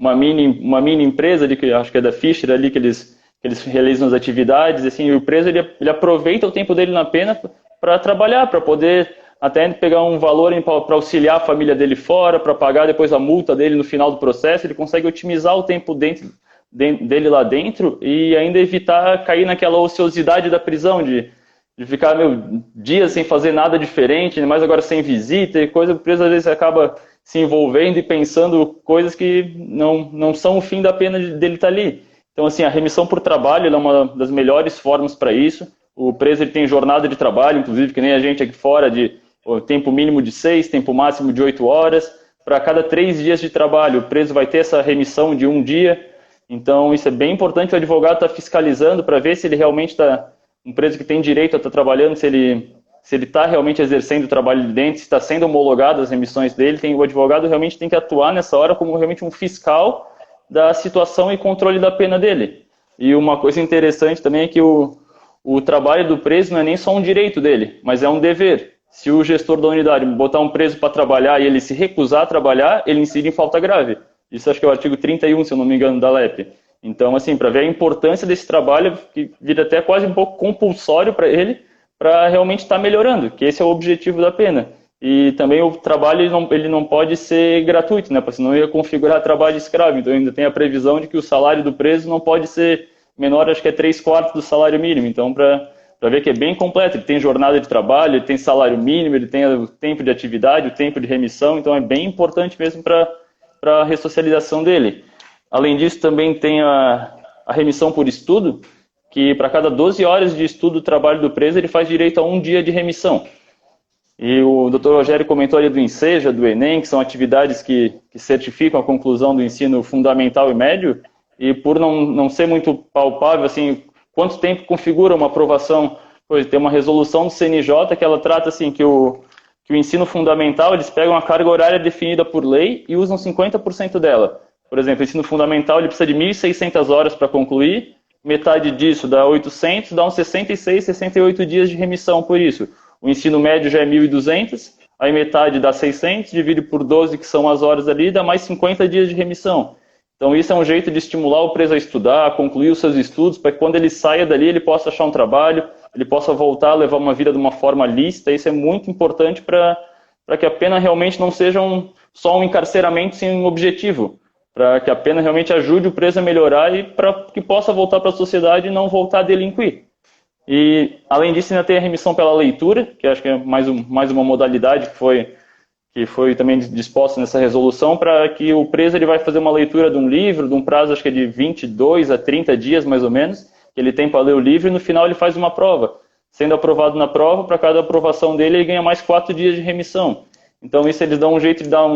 uma mini empresa ali, que acho que é da Fischer ali, que eles realizam as atividades, assim, e o preso ele aproveita o tempo dele na pena para trabalhar, para poder até pegar um valor para auxiliar a família dele fora, para pagar depois a multa dele no final do processo. Ele consegue otimizar o tempo dele lá dentro e ainda evitar cair naquela ociosidade da prisão, de ficar dias sem fazer nada diferente, mas agora sem visita e coisa. O preso às vezes acaba se envolvendo e pensando coisas que não são o fim da pena dele estar ali. Então, assim, a remissão por trabalho é uma das melhores formas para isso. O preso ele tem jornada de trabalho, inclusive, que nem a gente aqui fora, de tempo mínimo de 6, tempo máximo de 8 horas. Para cada 3 dias de trabalho, o preso vai ter essa remissão de 1 dia. Então, isso é bem importante. O advogado está fiscalizando para ver se ele realmente está, um preso que tem direito a estar trabalhando, se ele está realmente exercendo o trabalho de dentro, se está sendo homologado as remissões dele. O advogado realmente tem que atuar nessa hora como realmente um fiscal da situação e controle da pena dele. E uma coisa interessante também é que o trabalho do preso não é nem só um direito dele, mas é um dever. Se o gestor da unidade botar um preso para trabalhar e ele se recusar a trabalhar, ele incide em falta grave. Isso acho que é o artigo 31, se eu não me engano, da LEP. Então, assim, para ver a importância desse trabalho, que vira até quase um pouco compulsório para ele, para realmente estar melhorando, que esse é o objetivo da pena. E também o trabalho ele não pode ser gratuito, né? Porque senão ia configurar trabalho escravo. Então ainda tem a previsão de que o salário do preso não pode ser menor, acho que é 3/4 do salário mínimo. Então, para ver que é bem completo, ele tem jornada de trabalho, ele tem salário mínimo, ele tem o tempo de atividade, o tempo de remissão. Então é bem importante mesmo para a ressocialização dele. Além disso, também tem a remissão por estudo, que para cada 12 horas de estudo do trabalho do preso, ele faz direito a 1 dia de remissão. E o Dr. Rogério comentou ali do Enseja, do Enem, que são atividades que certificam a conclusão do ensino fundamental e médio, e por não ser muito palpável, assim, quanto tempo configura uma aprovação. Pois tem uma resolução do CNJ que ela trata assim, que o ensino fundamental, eles pegam a carga horária definida por lei e usam 50% dela. Por exemplo, o ensino fundamental ele precisa de 1.600 horas para concluir, metade disso dá 800, dá uns 66, 68 dias de remissão por isso. O ensino médio já é 1.200, aí metade dá 600, divide por 12, que são as horas ali, dá mais 50 dias de remissão. Então isso é um jeito de estimular o preso a estudar, a concluir os seus estudos, para que quando ele saia dali ele possa achar um trabalho, ele possa voltar a levar uma vida de uma forma lícita. Isso é muito importante para que a pena realmente não seja só um encarceramento sem um objetivo, para que a pena realmente ajude o preso a melhorar e para que possa voltar para a sociedade e não voltar a delinquir. E, além disso, ainda tem a remissão pela leitura, que acho que é mais uma modalidade que foi também disposta nessa resolução, para que o preso ele vai fazer uma leitura de um livro, de um prazo acho que é de 22 a 30 dias, mais ou menos, que ele tem para ler o livro, e no final ele faz uma prova. Sendo aprovado na prova, para cada aprovação dele, ele ganha mais 4 dias de remissão. Então, isso eles dão um jeito de dar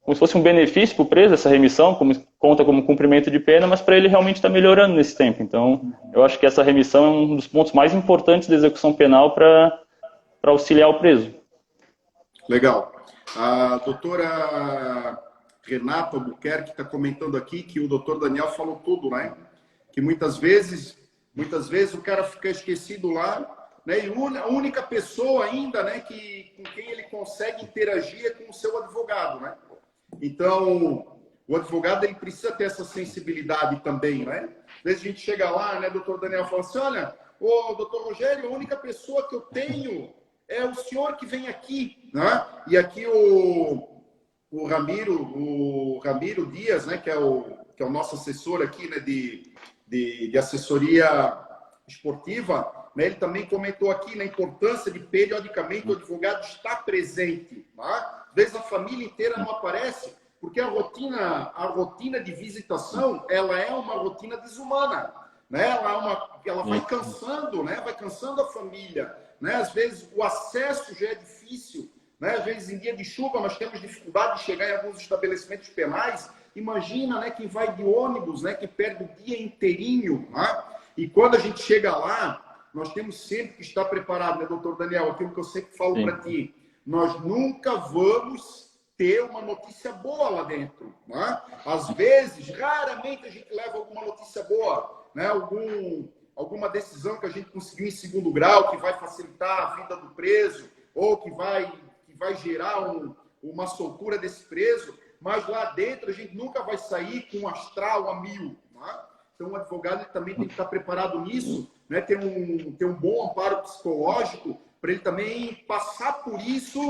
como se fosse um benefício para o preso, essa remissão, conta como cumprimento de pena, mas para ele realmente estar melhorando nesse tempo. Então, eu acho que essa remissão é um dos pontos mais importantes da execução penal para auxiliar o preso. Legal. A doutora Renata Albuquerque está comentando aqui que o doutor Daniel falou tudo, né? Que muitas vezes o cara fica esquecido lá, né? E a única pessoa ainda, né, com quem ele consegue interagir é com o seu advogado, né? Então, o advogado ele precisa ter essa sensibilidade também, né? Às vezes a gente chega lá, né, doutor Daniel fala assim, olha, ô, doutor Rogério, a única pessoa que eu tenho é o senhor que vem aqui, né? E aqui o Ramiro Dias, né, que é o nosso assessor aqui, né, de assessoria esportiva, né, ele também comentou aqui na importância de periodicamente o advogado estar presente, tá? Às vezes a família inteira não aparece, porque a rotina de visitação, ela é uma rotina desumana, né? Ela vai cansando, né? Vai cansando a família, né? Às vezes o acesso já é difícil, né? Às vezes em dia de chuva nós temos dificuldade de chegar em alguns estabelecimentos penais, Imagina, né, quem vai de ônibus, né, que perde o dia inteirinho, né? E quando a gente chega lá, nós temos sempre que estar preparado, né, doutor Daniel? Aquilo que eu sempre falo para ti. Nós nunca vamos ter uma notícia boa lá dentro, né? Às vezes, raramente a gente leva alguma notícia boa, né? Alguma decisão que a gente conseguiu em segundo grau, que vai facilitar a vida do preso, ou que vai gerar uma soltura desse preso, mas lá dentro a gente nunca vai sair com um astral a 1000. Né? Então, o advogado ele também tem que estar preparado nisso, né? ter um bom amparo psicológico, para ele também passar por isso,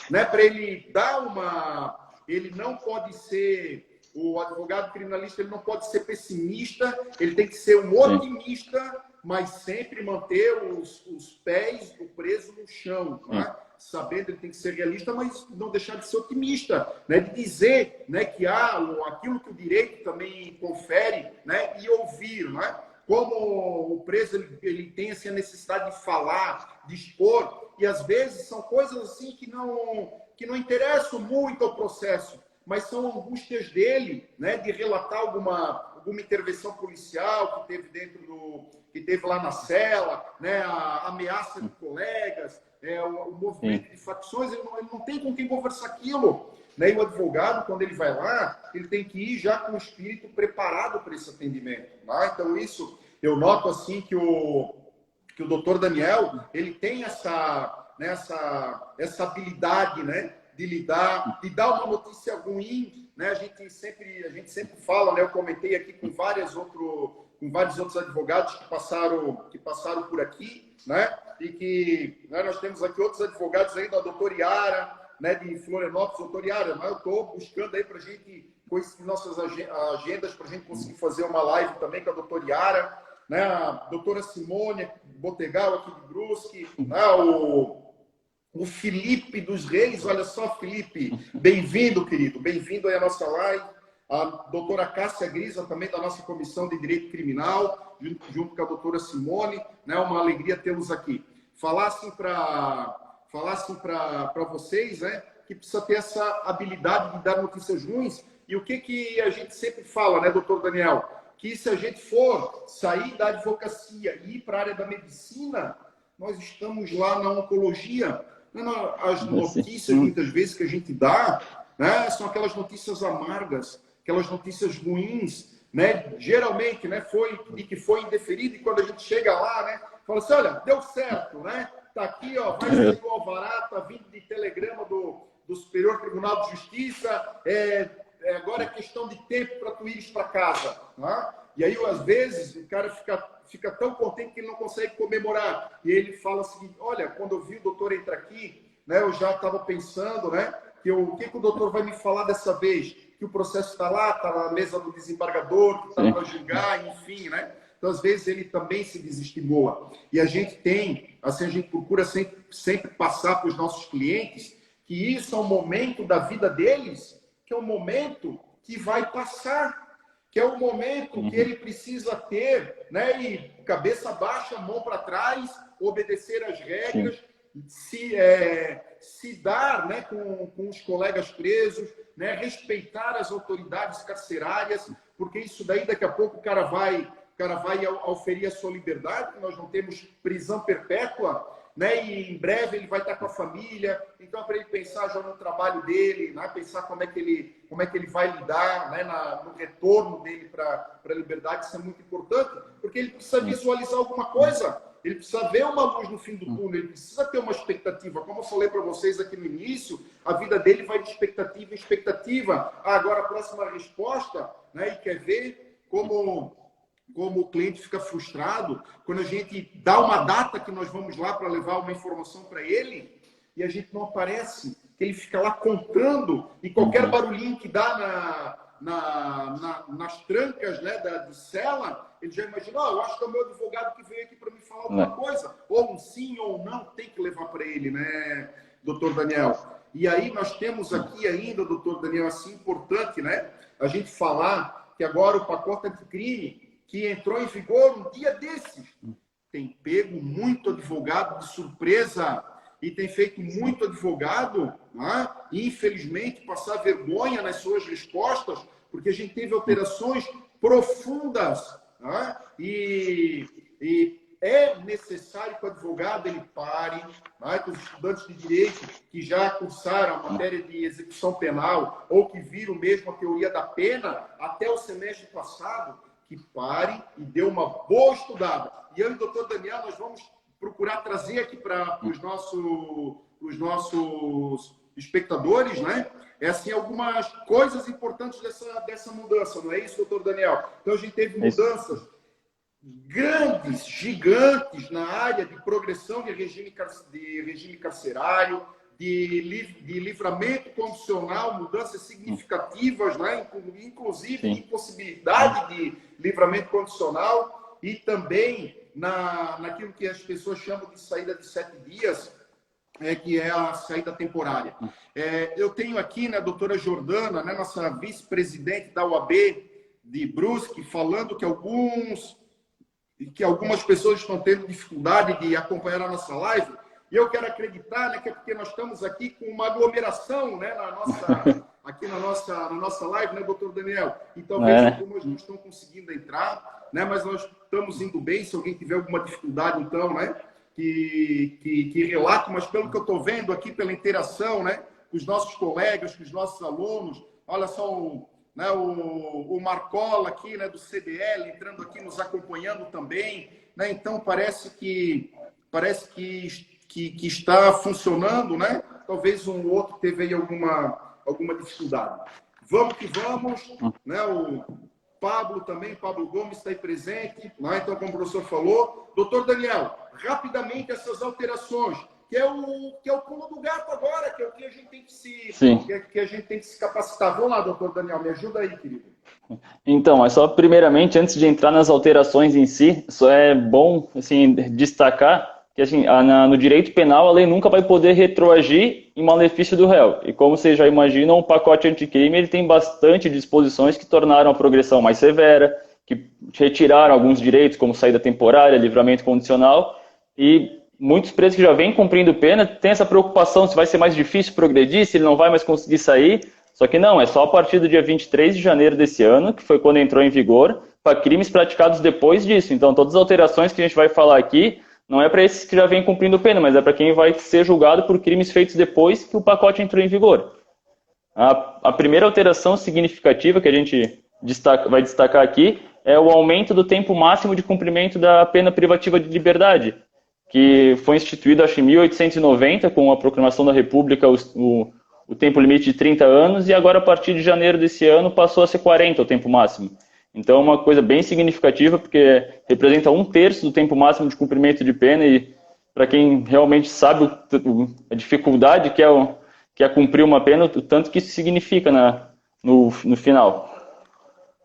né? Para ele dar uma... Ele não pode ser... O advogado criminalista ele não pode ser pessimista, ele tem que ser um otimista, mas sempre manter os pés do preso no chão, né? Sabendo ele tem que ser realista, mas não deixar de ser otimista, né? De dizer, né, que há aquilo que o direito também confere, né? E ouvir, né? Como o preso ele tem assim, a necessidade de falar, de expor, e às vezes são coisas assim que não interessam muito ao processo, mas são angústias dele, né, de relatar alguma intervenção policial que teve lá na cela, né, a ameaça de colegas, o movimento de facções, ele não tem com quem conversar aquilo. Né? E o advogado, quando ele vai lá, ele tem que ir já com o espírito preparado para esse atendimento. Né? Então, isso, eu noto assim que o doutor Daniel, ele tem essa habilidade, né, de lidar, de dar uma notícia ruim, né? A gente sempre fala, né? Eu comentei aqui com vários outros advogados que passaram por aqui, né? E que, né, nós temos aqui outros advogados ainda, a doutora Yara, né, de Florianópolis. Doutora Yara, mas eu estou buscando aí para a gente, com nossas agendas, para a gente conseguir fazer uma live também com a doutora Yara, né? A doutora Simone Botegal aqui de Brusque, né? O Felipe dos Reis, olha só, Felipe, bem-vindo, querido, bem-vindo aí à nossa live. A doutora Cássia Grisa, também da nossa Comissão de Direito Criminal, junto com a doutora Simone, né? Uma alegria tê-los aqui. Falassem para vocês, né, que precisa ter essa habilidade de dar notícias ruins. E o que a gente sempre fala, né, doutor Daniel? Que se a gente for sair da advocacia e ir para a área da medicina, nós estamos lá na oncologia. As notícias, muitas vezes, que a gente dá, né, são aquelas notícias amargas, aquelas notícias ruins, né? Geralmente, né, que foi indeferido, e quando a gente chega lá, né, fala assim, olha, deu certo, né? Tá aqui, ó, vai sair o alvará, tá vindo de telegrama do Superior Tribunal de Justiça, agora é questão de tempo para tu ires para casa, né? E aí, às vezes, o cara fica tão contente que ele não consegue comemorar. E ele fala assim, olha, quando eu vi o doutor entrar aqui, né, eu já estava pensando, né, o que o doutor vai me falar dessa vez? Que o processo está lá, está na mesa do desembargador, que está para julgar, enfim, né? Então, às vezes, ele também se desestimula. E a gente a gente procura sempre passar para os nossos clientes que isso é um momento da vida deles, que é um momento que vai passar, que é o momento que ele precisa ter, né, e cabeça baixa, mão para trás, obedecer às regras, se dar, né, com os colegas presos, né, respeitar as autoridades carcerárias, porque isso daí daqui a pouco o cara vai auferir a sua liberdade, nós não temos prisão perpétua, né? E em breve ele vai estar com a família, então para ele pensar já no trabalho dele, né? Pensar como é que ele vai lidar, né? No retorno dele para a liberdade, isso é muito importante, porque ele precisa visualizar alguma coisa, ele precisa ver uma luz no fim do túnel, ele precisa ter uma expectativa. Como eu falei para vocês aqui no início, a vida dele vai de expectativa em expectativa. Agora a próxima resposta, né? E quer ver como o cliente fica frustrado quando a gente dá uma data que nós vamos lá para levar uma informação para ele e a gente não aparece, que ele fica lá contando e qualquer barulhinho que dá nas trancas, né, de cela, ele já imagina, eu acho que é o meu advogado que veio aqui para me falar alguma coisa, ou um sim ou um não, tem que levar para ele, né, doutor Daniel? E aí nós temos aqui ainda, doutor Daniel, assim, importante, né, a gente falar que agora o pacote anticrime que entrou em vigor um dia desses, tem pego muito advogado de surpresa e tem feito muito advogado, né, infelizmente, passar vergonha nas suas respostas, porque a gente teve alterações profundas, né? E é necessário que o advogado ele pare, né? Que os estudantes de direito que já cursaram a matéria de execução penal ou que viram mesmo a teoria da pena até o semestre passado, que pare e dê uma boa estudada. E eu e o doutor Daniel, nós vamos procurar trazer aqui para os nossos espectadores, né? Assim, algumas coisas importantes dessa mudança, não é isso, doutor Daniel? Então, a gente teve mudanças grandes, gigantes na área de progressão de regime carcerário, de livramento condicional, mudanças significativas, né? Inclusive de impossibilidade de livramento condicional e também naquilo que as pessoas chamam de saída de 7 dias, que é a saída temporária. Eu tenho aqui, né, a doutora Jordana, né, nossa vice-presidente da UAB de Brusque, falando que algumas pessoas estão tendo dificuldade de acompanhar a nossa live. E eu quero acreditar, né, que é porque nós estamos aqui com uma aglomeração, né, aqui na nossa live, né, doutor Daniel? E talvez algumas não estão conseguindo entrar, né, mas nós estamos indo bem. Se alguém tiver alguma dificuldade, então, né, que relate, mas pelo que eu estou vendo aqui, pela interação, né, com os nossos colegas, com os nossos alunos, olha só o Marcola aqui, né, do CDL, entrando aqui, nos acompanhando também, né, então parece que está funcionando, né? Talvez um outro teve aí alguma dificuldade. Vamos que vamos, né? O Pablo também, Pablo Gomes está aí presente, né? Então, como o professor falou. Doutor Daniel, rapidamente essas alterações, que é o pulo do gato agora, que é o que a gente tem que a gente tem que se capacitar. Vamos lá, doutor Daniel, me ajuda aí, querido. Então, mas só primeiramente, antes de entrar nas alterações em si, só é bom assim, destacar que assim, no direito penal a lei nunca vai poder retroagir em malefício do réu. E como vocês já imaginam, o pacote anticrime ele tem bastante disposições que tornaram a progressão mais severa, que retiraram alguns direitos, como saída temporária, livramento condicional, e muitos presos que já vêm cumprindo pena têm essa preocupação se vai ser mais difícil progredir, se ele não vai mais conseguir sair. Só que não, é só a partir do dia 23 de janeiro desse ano, que foi quando entrou em vigor, para crimes praticados depois disso. Então, todas as alterações que a gente vai falar aqui não é para esses que já vêm cumprindo pena, mas é para quem vai ser julgado por crimes feitos depois que o pacote entrou em vigor. A primeira alteração significativa que a gente vai destacar aqui é o aumento do tempo máximo de cumprimento da pena privativa de liberdade, que foi instituído, acho, em 1890, com a proclamação da República, o tempo limite de 30 anos, e agora, a partir de janeiro desse ano, passou a ser 40 o tempo máximo. Então, é uma coisa bem significativa, porque representa 1/3 do tempo máximo de cumprimento de pena, e para quem realmente sabe a dificuldade que é cumprir uma pena, o tanto que isso significa no final.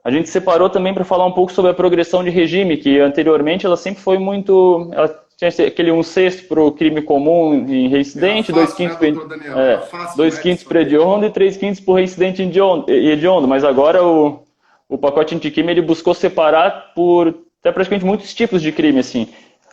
A gente separou também para falar um pouco sobre a progressão de regime, que anteriormente ela sempre foi muito... Ela tinha aquele 1/6 para o crime comum em reincidente, 2/5 para hediondo e 3/5 para o reincidente hediondo, mas agora o pacote anticrime ele buscou separar por até praticamente muitos tipos de crime, assim,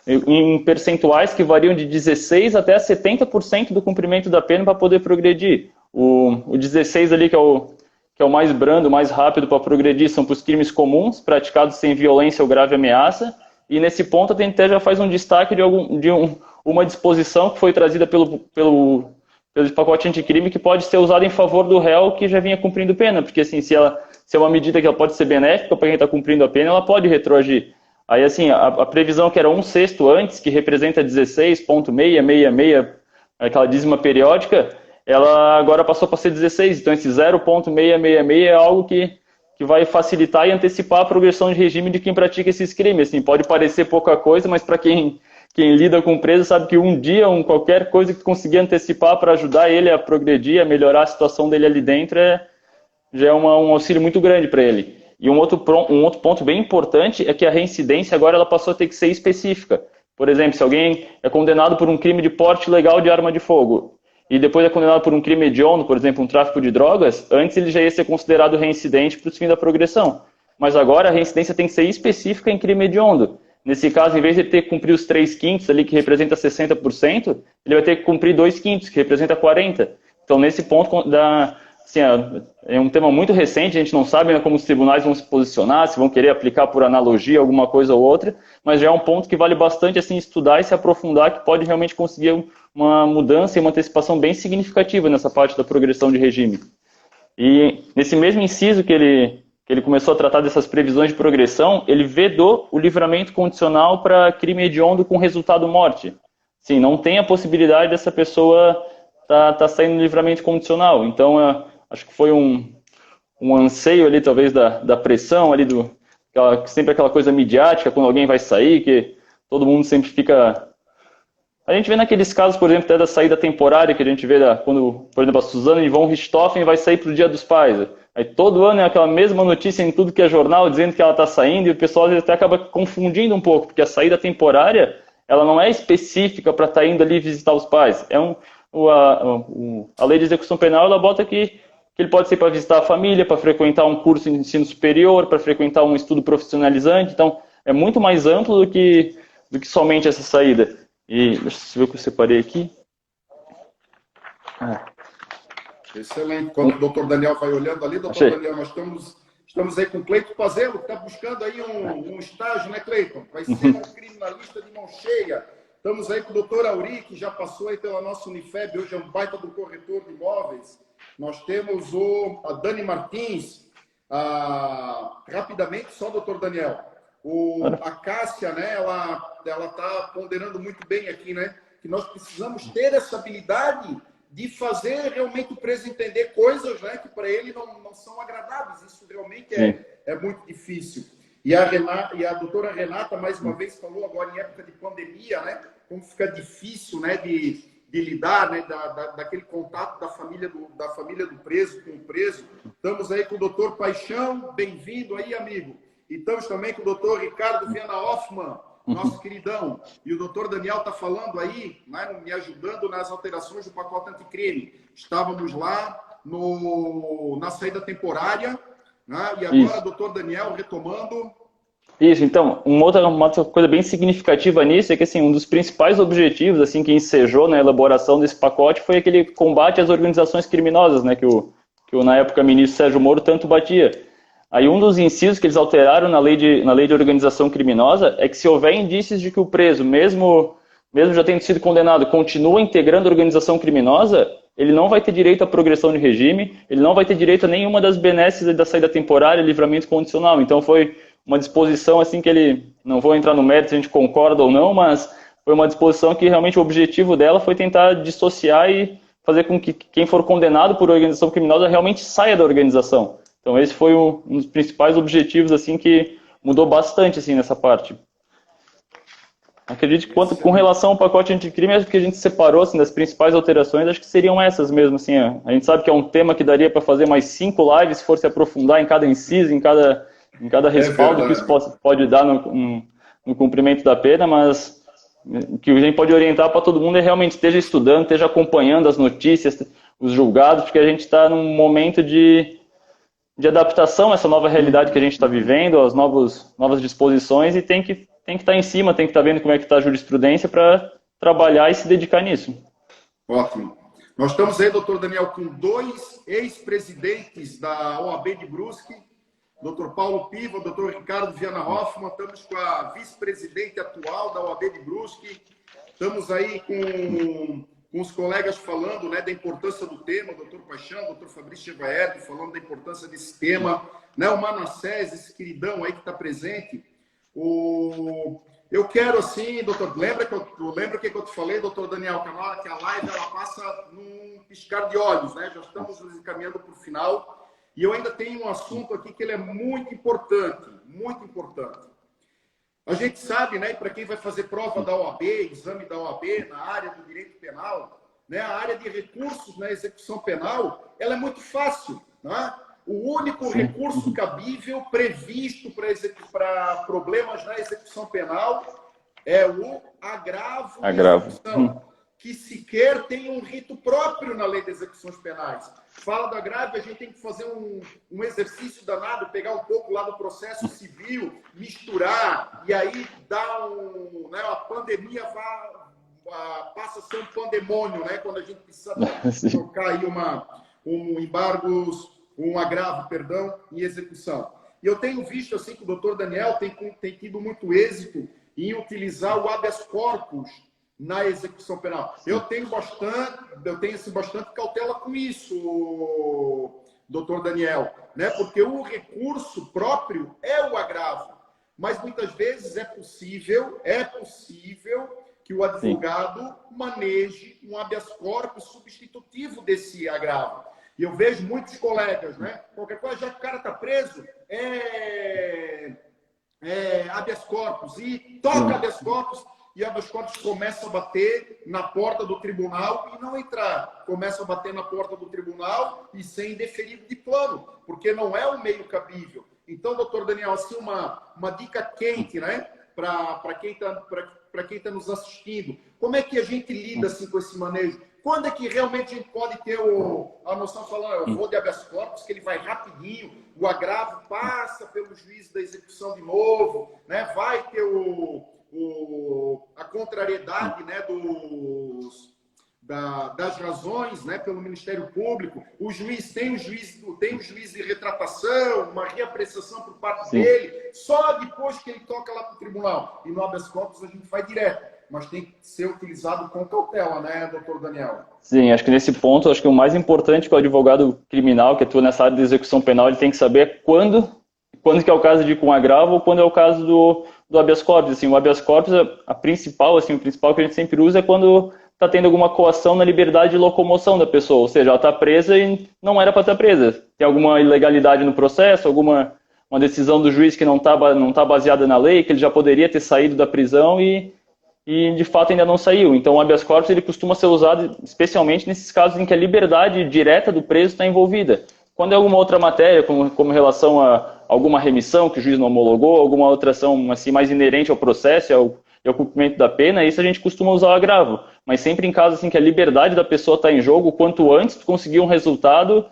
em percentuais que variam de 16% até 70% do cumprimento da pena para poder progredir. O 16 ali, que é o mais brando, mais rápido para progredir, são para os crimes comuns, praticados sem violência ou grave ameaça, e nesse ponto a TNT já faz um destaque de uma disposição que foi trazida pelo pacote anticrime que pode ser usada em favor do réu que já vinha cumprindo pena, porque assim, se é uma medida que ela pode ser benéfica para quem está cumprindo a pena, ela pode retroagir. Aí assim, a previsão que era 1/6 antes, que representa 16,666, aquela dízima periódica, ela agora passou para ser 16, então esse 0,666 é algo que vai facilitar e antecipar a progressão de regime de quem pratica esses crimes. Assim, pode parecer pouca coisa, mas para quem lida com preso sabe que um dia, qualquer coisa que conseguir antecipar para ajudar ele a progredir, a melhorar a situação dele ali dentro, já é um auxílio muito grande para ele. E um outro ponto bem importante é que a reincidência agora ela passou a ter que ser específica. Por exemplo, se alguém é condenado por um crime de porte ilegal de arma de fogo e depois é condenado por um crime hediondo, por exemplo, um tráfico de drogas, antes ele já ia ser considerado reincidente para os fins da progressão. Mas agora a reincidência tem que ser específica em crime hediondo. Nesse caso, em vez de ele ter que cumprir os 3/5 ali, que representa 60%, ele vai ter que cumprir 2/5, que representa 40%. Então, nesse ponto, assim, é um tema muito recente, a gente não sabe, né, como os tribunais vão se posicionar, se vão querer aplicar por analogia alguma coisa ou outra, mas já é um ponto que vale bastante assim, estudar e se aprofundar, que pode realmente conseguir uma mudança e uma antecipação bem significativa nessa parte da progressão de regime. E nesse mesmo inciso que ele começou a tratar dessas previsões de progressão, ele vedou o livramento condicional para crime hediondo com resultado morte. Sim, não tem a possibilidade dessa pessoa tá saindo no livramento condicional. Então, acho que foi um anseio ali, talvez, da pressão ali, sempre aquela coisa midiática, quando alguém vai sair, que todo mundo sempre fica... A gente vê naqueles casos, por exemplo, até da saída temporária, que a gente vê quando, por exemplo, a Suzane von Richthofen vai sair para o Dia dos Pais. Aí todo ano é aquela mesma notícia em tudo que é jornal, dizendo que ela está saindo, e o pessoal às vezes até acaba confundindo um pouco, porque a saída temporária, ela não é específica para estar indo ali visitar os pais. A lei de execução penal, ela bota que ele pode ser para visitar a família, para frequentar um curso de ensino superior, para frequentar um estudo profissionalizante. Então, é muito mais amplo do que somente essa saída. E deixa eu ver o que eu separei aqui. Excelente. Quando o doutor Daniel vai olhando ali, doutor Daniel, nós estamos aí com o Cleiton Pazelo, que está buscando aí um estágio, né, Cleiton? Vai ser um criminalista de mão cheia. Estamos aí com o doutor Auri, que já passou aí pela nossa Unifeb, hoje é um baita do corretor de imóveis. Nós temos a Dani Martins, rapidamente, só doutor Daniel. A Cássia, né, ela está ponderando muito bem aqui, né, que nós precisamos ter essa habilidade de fazer realmente o preso entender coisas, né, que para ele não são agradáveis. Isso realmente é muito difícil. E a doutora Renata, mais uma vez, falou agora em época de pandemia, né, como fica difícil, né, de lidar, né, daquele contato da família do preso com o preso. Estamos aí com o doutor Paixão, bem-vindo aí, amigo. E estamos também com o doutor Ricardo Viana Hoffmann, nosso queridão. E o doutor Daniel está falando aí, né, me ajudando nas alterações do pacote anticrime. Estávamos lá na saída temporária, né, e agora o doutor Daniel retomando... Isso, então, uma outra coisa bem significativa nisso é que, assim, um dos principais objetivos, assim, que ensejou na elaboração desse pacote foi aquele combate às organizações criminosas, né, que o na época, ministro Sérgio Moro tanto batia. Aí um dos incisos que eles alteraram na lei de organização criminosa é que se houver indícios de que o preso, mesmo já tendo sido condenado, continua integrando a organização criminosa, ele não vai ter direito à progressão de regime, ele não vai ter direito a nenhuma das benesses da saída temporária e livramento condicional. Então foi uma disposição assim que ele, não vou entrar no mérito se a gente concorda ou não, mas foi uma disposição que realmente o objetivo dela foi tentar dissociar e fazer com que quem for condenado por organização criminosa realmente saia da organização. Então esse foi um dos principais objetivos assim que mudou bastante assim nessa parte. Acredito que com relação ao pacote anticrime, acho que a gente separou assim, das principais alterações, acho que seriam essas mesmo. Assim, a gente sabe que é um tema que daria para fazer mais 5 lives se for se aprofundar em cada inciso, em cada respaldo que isso pode dar no cumprimento da pena, mas o que a gente pode orientar para todo mundo é realmente esteja estudando, esteja acompanhando as notícias, os julgados, porque a gente está num momento de adaptação a essa nova realidade que a gente está vivendo, às novas disposições, e tem que estar em cima, tem que estar vendo como é que está a jurisprudência para trabalhar e se dedicar nisso. Ótimo. Nós estamos aí, doutor Daniel, com 2 ex-presidentes da OAB de Brusque, doutor Paulo Piva, doutor Ricardo Viana Hoffmann. Estamos com a vice-presidente atual da OAB de Brusque. Estamos aí com os colegas falando, né, da importância do tema, o doutor Paixão, o doutor Fabrício Chevaerto, falando da importância desse tema, né, o Manassés, esse queridão aí que está presente. Eu quero, assim, doutor, lembra que eu te falei, doutor Daniel, que a live ela passa num piscar de olhos, né? Já estamos nos encaminhando para o final. E eu ainda tenho um assunto aqui que ele é muito importante, muito importante. A gente sabe, né, para quem vai fazer prova da OAB, exame da OAB na área do direito penal, né, a área de recursos na execução penal, ela é muito fácil, né? O único recurso cabível previsto para problemas na execução penal é o agravo de execução, que sequer tem um rito próprio na lei de execuções penais. Fala do agravo, a gente tem que fazer um exercício danado, pegar um pouco lá do processo civil, misturar, e aí dá né, a pandemia passa a ser um pandemônio, né, quando a gente precisa trocar aí um agravo, perdão, em execução. E eu tenho visto assim que o doutor Daniel tem tido muito êxito em utilizar o habeas corpus na execução penal. Eu tenho bastante cautela com isso, doutor Daniel, né? Porque o recurso próprio é o agravo. Mas muitas vezes é possível que o advogado maneje um habeas corpus substitutivo desse agravo. E eu vejo muitos colegas, né? Qualquer coisa, já que o cara está preso, habeas corpus, e toca habeas corpus, e habeas corpus começa a bater na porta do tribunal e não entrar. Começa a bater na porta do tribunal e ser indeferido de plano, porque não é o meio cabível. Então, doutor Daniel, assim, uma dica quente, né? Para quem está nos assistindo. Como é que a gente lida assim, com esse manejo? Quando é que realmente a gente pode ter a noção falando, eu vou de habeas corpus, que ele vai rapidinho, o agravo passa pelo juiz da execução de novo, né? Vai ter a contrariedade, né, das razões, né, pelo Ministério Público. O juiz tem o juiz de retratação, uma reapreciação por parte dele, só depois que ele toca lá para o tribunal. E no habeas corpus a gente vai direto, mas tem que ser utilizado com cautela, né, doutor Daniel? Sim, acho que nesse ponto, acho que o mais importante que o advogado criminal, que atua nessa área de execução penal, ele tem que saber quando que é o caso de ir com agravo ou quando é o caso do habeas corpus. Assim, o habeas corpus, o principal que a gente sempre usa é quando está tendo alguma coação na liberdade de locomoção da pessoa, ou seja, ela está presa e não era para estar presa. Tem alguma ilegalidade no processo, uma decisão do juiz que não tá baseada na lei, que ele já poderia ter saído da prisão e de fato ainda não saiu. Então o habeas corpus ele costuma ser usado especialmente nesses casos em que a liberdade direta do preso está envolvida. Quando é alguma outra matéria, como relação a alguma remissão que o juiz não homologou, alguma outra ação assim, mais inerente ao processo e ao cumprimento da pena, isso a gente costuma usar o agravo. Mas sempre em casos assim, que a liberdade da pessoa está em jogo, quanto antes tu conseguir um resultado,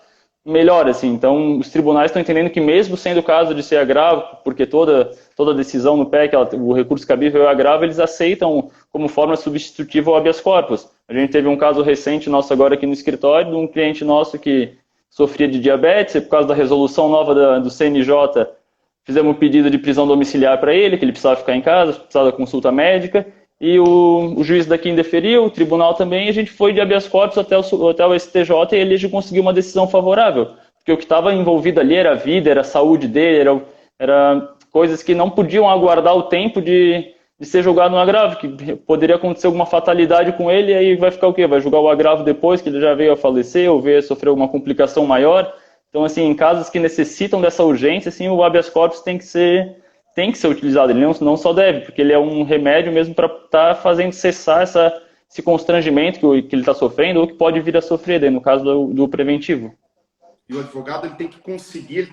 melhor. Assim. Então os tribunais estão entendendo que mesmo sendo o caso de ser agravo, porque toda decisão no PEC, o recurso cabível é agravo, eles aceitam como forma substitutiva o habeas corpus. A gente teve um caso recente nosso agora aqui no escritório, de um cliente nosso que sofria de diabetes, e por causa da resolução nova do CNJ, fizemos um pedido de prisão domiciliar para ele, que ele precisava ficar em casa, precisava da consulta médica, e o juiz daqui indeferiu, o tribunal também, e a gente foi de habeas corpus até o STJ e ele conseguiu uma decisão favorável, porque o que estava envolvido ali era a vida, era a saúde dele, era coisas que não podiam aguardar o tempo de ser julgado no agravo, que poderia acontecer alguma fatalidade com ele, e aí vai ficar o quê? Vai julgar o agravo depois que ele já veio a falecer ou veio a sofrer alguma complicação maior. Então, assim, em casos que necessitam dessa urgência, assim, o habeas corpus tem que ser utilizado. Ele não só deve, porque ele é um remédio mesmo para estar fazendo cessar esse constrangimento que ele está sofrendo ou que pode vir a sofrer, daí, no caso do preventivo. E o advogado ele tem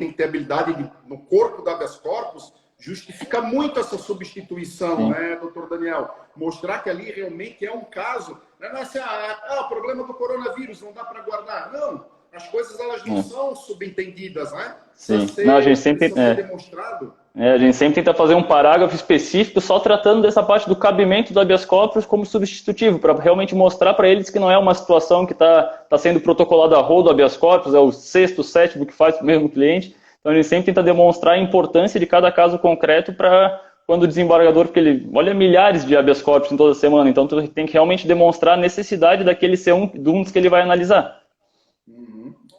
que ter habilidade no corpo do habeas corpus, justifica muito essa substituição, né, doutor Daniel? Mostrar que ali realmente é um caso. Não é assim, o problema do coronavírus, não dá para guardar. Não, as coisas elas não são subentendidas, né? Sim. A gente sempre demonstrado. A gente sempre tenta fazer um parágrafo específico só tratando dessa parte do cabimento do habeas corpus como substitutivo, para realmente mostrar para eles que não é uma situação que está sendo protocolada a rol do habeas corpus, é o sexto, sétimo que faz para o mesmo cliente. Então a gente sempre tenta demonstrar a importância de cada caso concreto para quando o desembargador, porque ele olha milhares de habeas corpus em toda semana, então tu tem que realmente demonstrar a necessidade daquele ser um dos que ele vai analisar.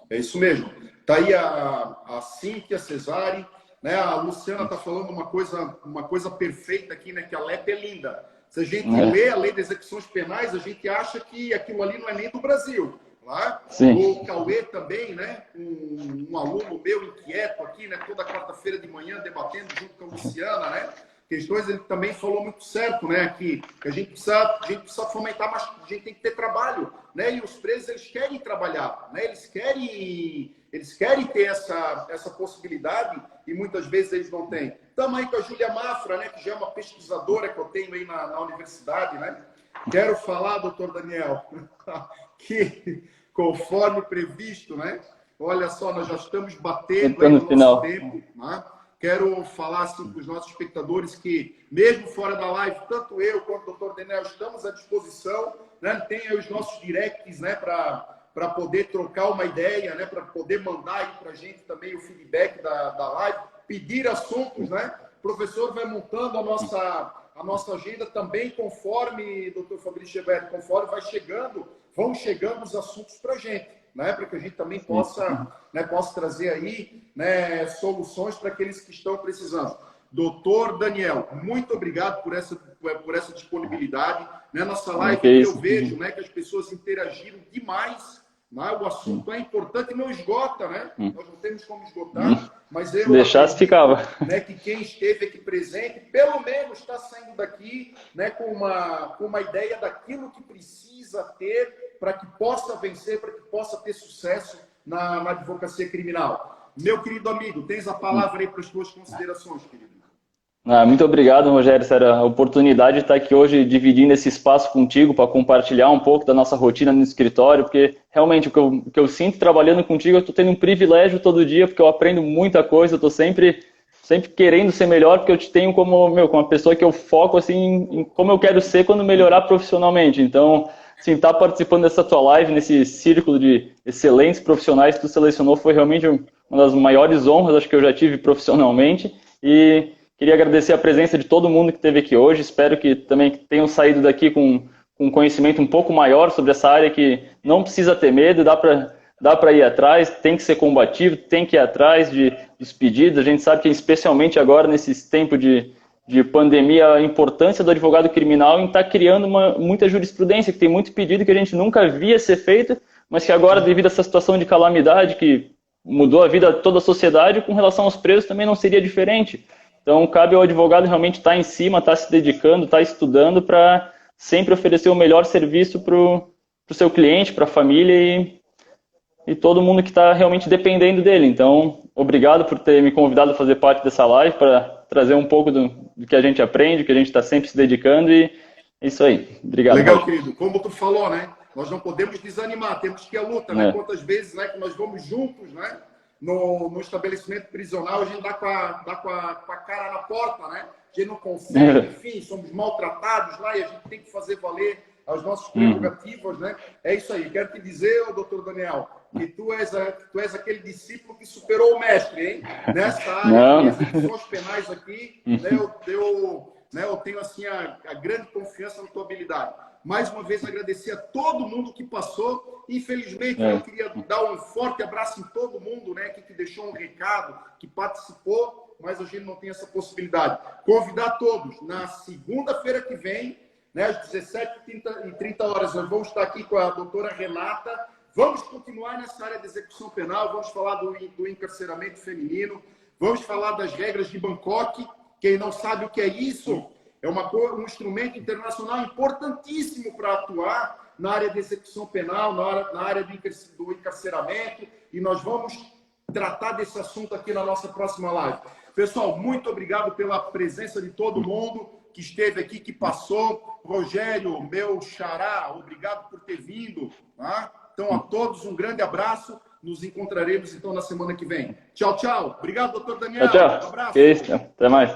É isso mesmo. Está aí a Cíntia Cesari, né? A Luciana está falando uma coisa perfeita aqui, né? Que a LEP é linda. Se a gente lê a Lei de Execuções Penais, a gente acha que aquilo ali não é nem do Brasil. Lá. O Cauê também, né? Um aluno meu inquieto aqui, né? Toda quarta-feira de manhã debatendo junto com a Luciana, né? Questões, ele também falou muito certo, né? Aqui, que a gente precisa fomentar, mas a gente tem que ter trabalho, né? E os presos, eles querem trabalhar, né? Eles querem ter essa possibilidade e muitas vezes eles não têm. Estamos aí com a Júlia Mafra, né? Que já é uma pesquisadora que eu tenho aí na universidade, né? Quero falar, doutor Daniel, que conforme previsto, né? Olha só, nós já estamos batendo aí no nosso tempo, né? Quero falar assim, para os nossos espectadores que, mesmo fora da live, tanto eu quanto o doutor Daniel estamos à disposição, né? Tem aí os nossos directs, né? Para para poder trocar uma ideia, né? Para poder mandar aí para a gente também o feedback da live, pedir assuntos, né? O professor vai montando a nossa agenda também conforme, doutor Fabrício Geberto, conforme vão chegando os assuntos para a gente, né? Para que a gente também possa trazer aí, né, soluções para aqueles que estão precisando. Doutor Daniel, muito obrigado por essa disponibilidade. Né? Nossa live eu vejo, né, que as pessoas interagiram demais. Né? O assunto é importante e não esgota, né? Nós não temos como esgotar, mas eu deixasse ficava. Né, que quem esteve aqui presente, pelo menos está saindo daqui, né, com uma ideia daquilo que precisa ter para que possa vencer, para que possa ter sucesso na advocacia criminal. Meu querido amigo, tens a palavra aí para as tuas considerações, querido. Muito obrigado, Rogério. Sério, a oportunidade de estar aqui hoje dividindo esse espaço contigo para compartilhar um pouco da nossa rotina no escritório, porque realmente o que eu sinto trabalhando contigo, eu estou tendo um privilégio todo dia, porque eu aprendo muita coisa, eu estou sempre querendo ser melhor, porque eu te tenho como uma pessoa que eu foco assim, em como eu quero ser quando melhorar profissionalmente. Então, assim, estar participando dessa tua live, nesse círculo de excelentes profissionais que tu selecionou, foi realmente uma das maiores honras, acho que eu já tive profissionalmente. E queria agradecer a presença de todo mundo que esteve aqui hoje. Espero que também tenham saído daqui com um conhecimento um pouco maior sobre essa área, que não precisa ter medo, dá para ir atrás, tem que ser combativo, tem que ir atrás dos pedidos. A gente sabe que, especialmente agora, nesses tempos de pandemia, a importância do advogado criminal em estar criando muita jurisprudência, que tem muito pedido que a gente nunca via ser feito, mas que agora, devido a essa situação de calamidade que mudou a vida de toda a sociedade, com relação aos presos também não seria diferente. Então, cabe ao advogado realmente estar em cima, estar se dedicando, estar estudando para sempre oferecer o melhor serviço para o seu cliente, para a família e todo mundo que está realmente dependendo dele. Então, obrigado por ter me convidado a fazer parte dessa live, para trazer um pouco do que a gente aprende, que a gente está sempre se dedicando, e é isso aí. Obrigado. Legal, querido. Como tu falou, né? Nós não podemos desanimar, temos que ir à luta, né? Quantas vezes, né, que nós vamos juntos, né? No estabelecimento prisional, a gente dá com a cara na porta, né? A gente não confia, enfim, somos maltratados lá e a gente tem que fazer valer as nossas prerrogativas, né? É isso aí. Quero te dizer, doutor Daniel, que tu és aquele discípulo que superou o mestre, hein? Nessa área de execuções penais aqui, né, eu tenho assim a grande confiança na tua habilidade. Mais uma vez, agradecer a todo mundo que passou. Infelizmente, eu queria dar um forte abraço em todo mundo, né, que deixou um recado, que participou, mas a gente não tem essa possibilidade. Convidar todos, na segunda-feira que vem, né, às 17h30, nós vamos estar aqui com a doutora Renata. Vamos continuar nessa área de execução penal, vamos falar do encarceramento feminino, vamos falar das regras de Bangkok. Quem não sabe o que é isso, é um instrumento internacional importantíssimo para atuar na área de execução penal, na área do encarceramento, e nós vamos tratar desse assunto aqui na nossa próxima live. Pessoal, muito obrigado pela presença de todo mundo que esteve aqui, que passou. Rogério, meu xará, obrigado por ter vindo. Tá? Então, a todos, um grande abraço. Nos encontraremos, então, na semana que vem. Tchau, tchau. Obrigado, doutor Daniel. Tchau. Um abraço. Até mais.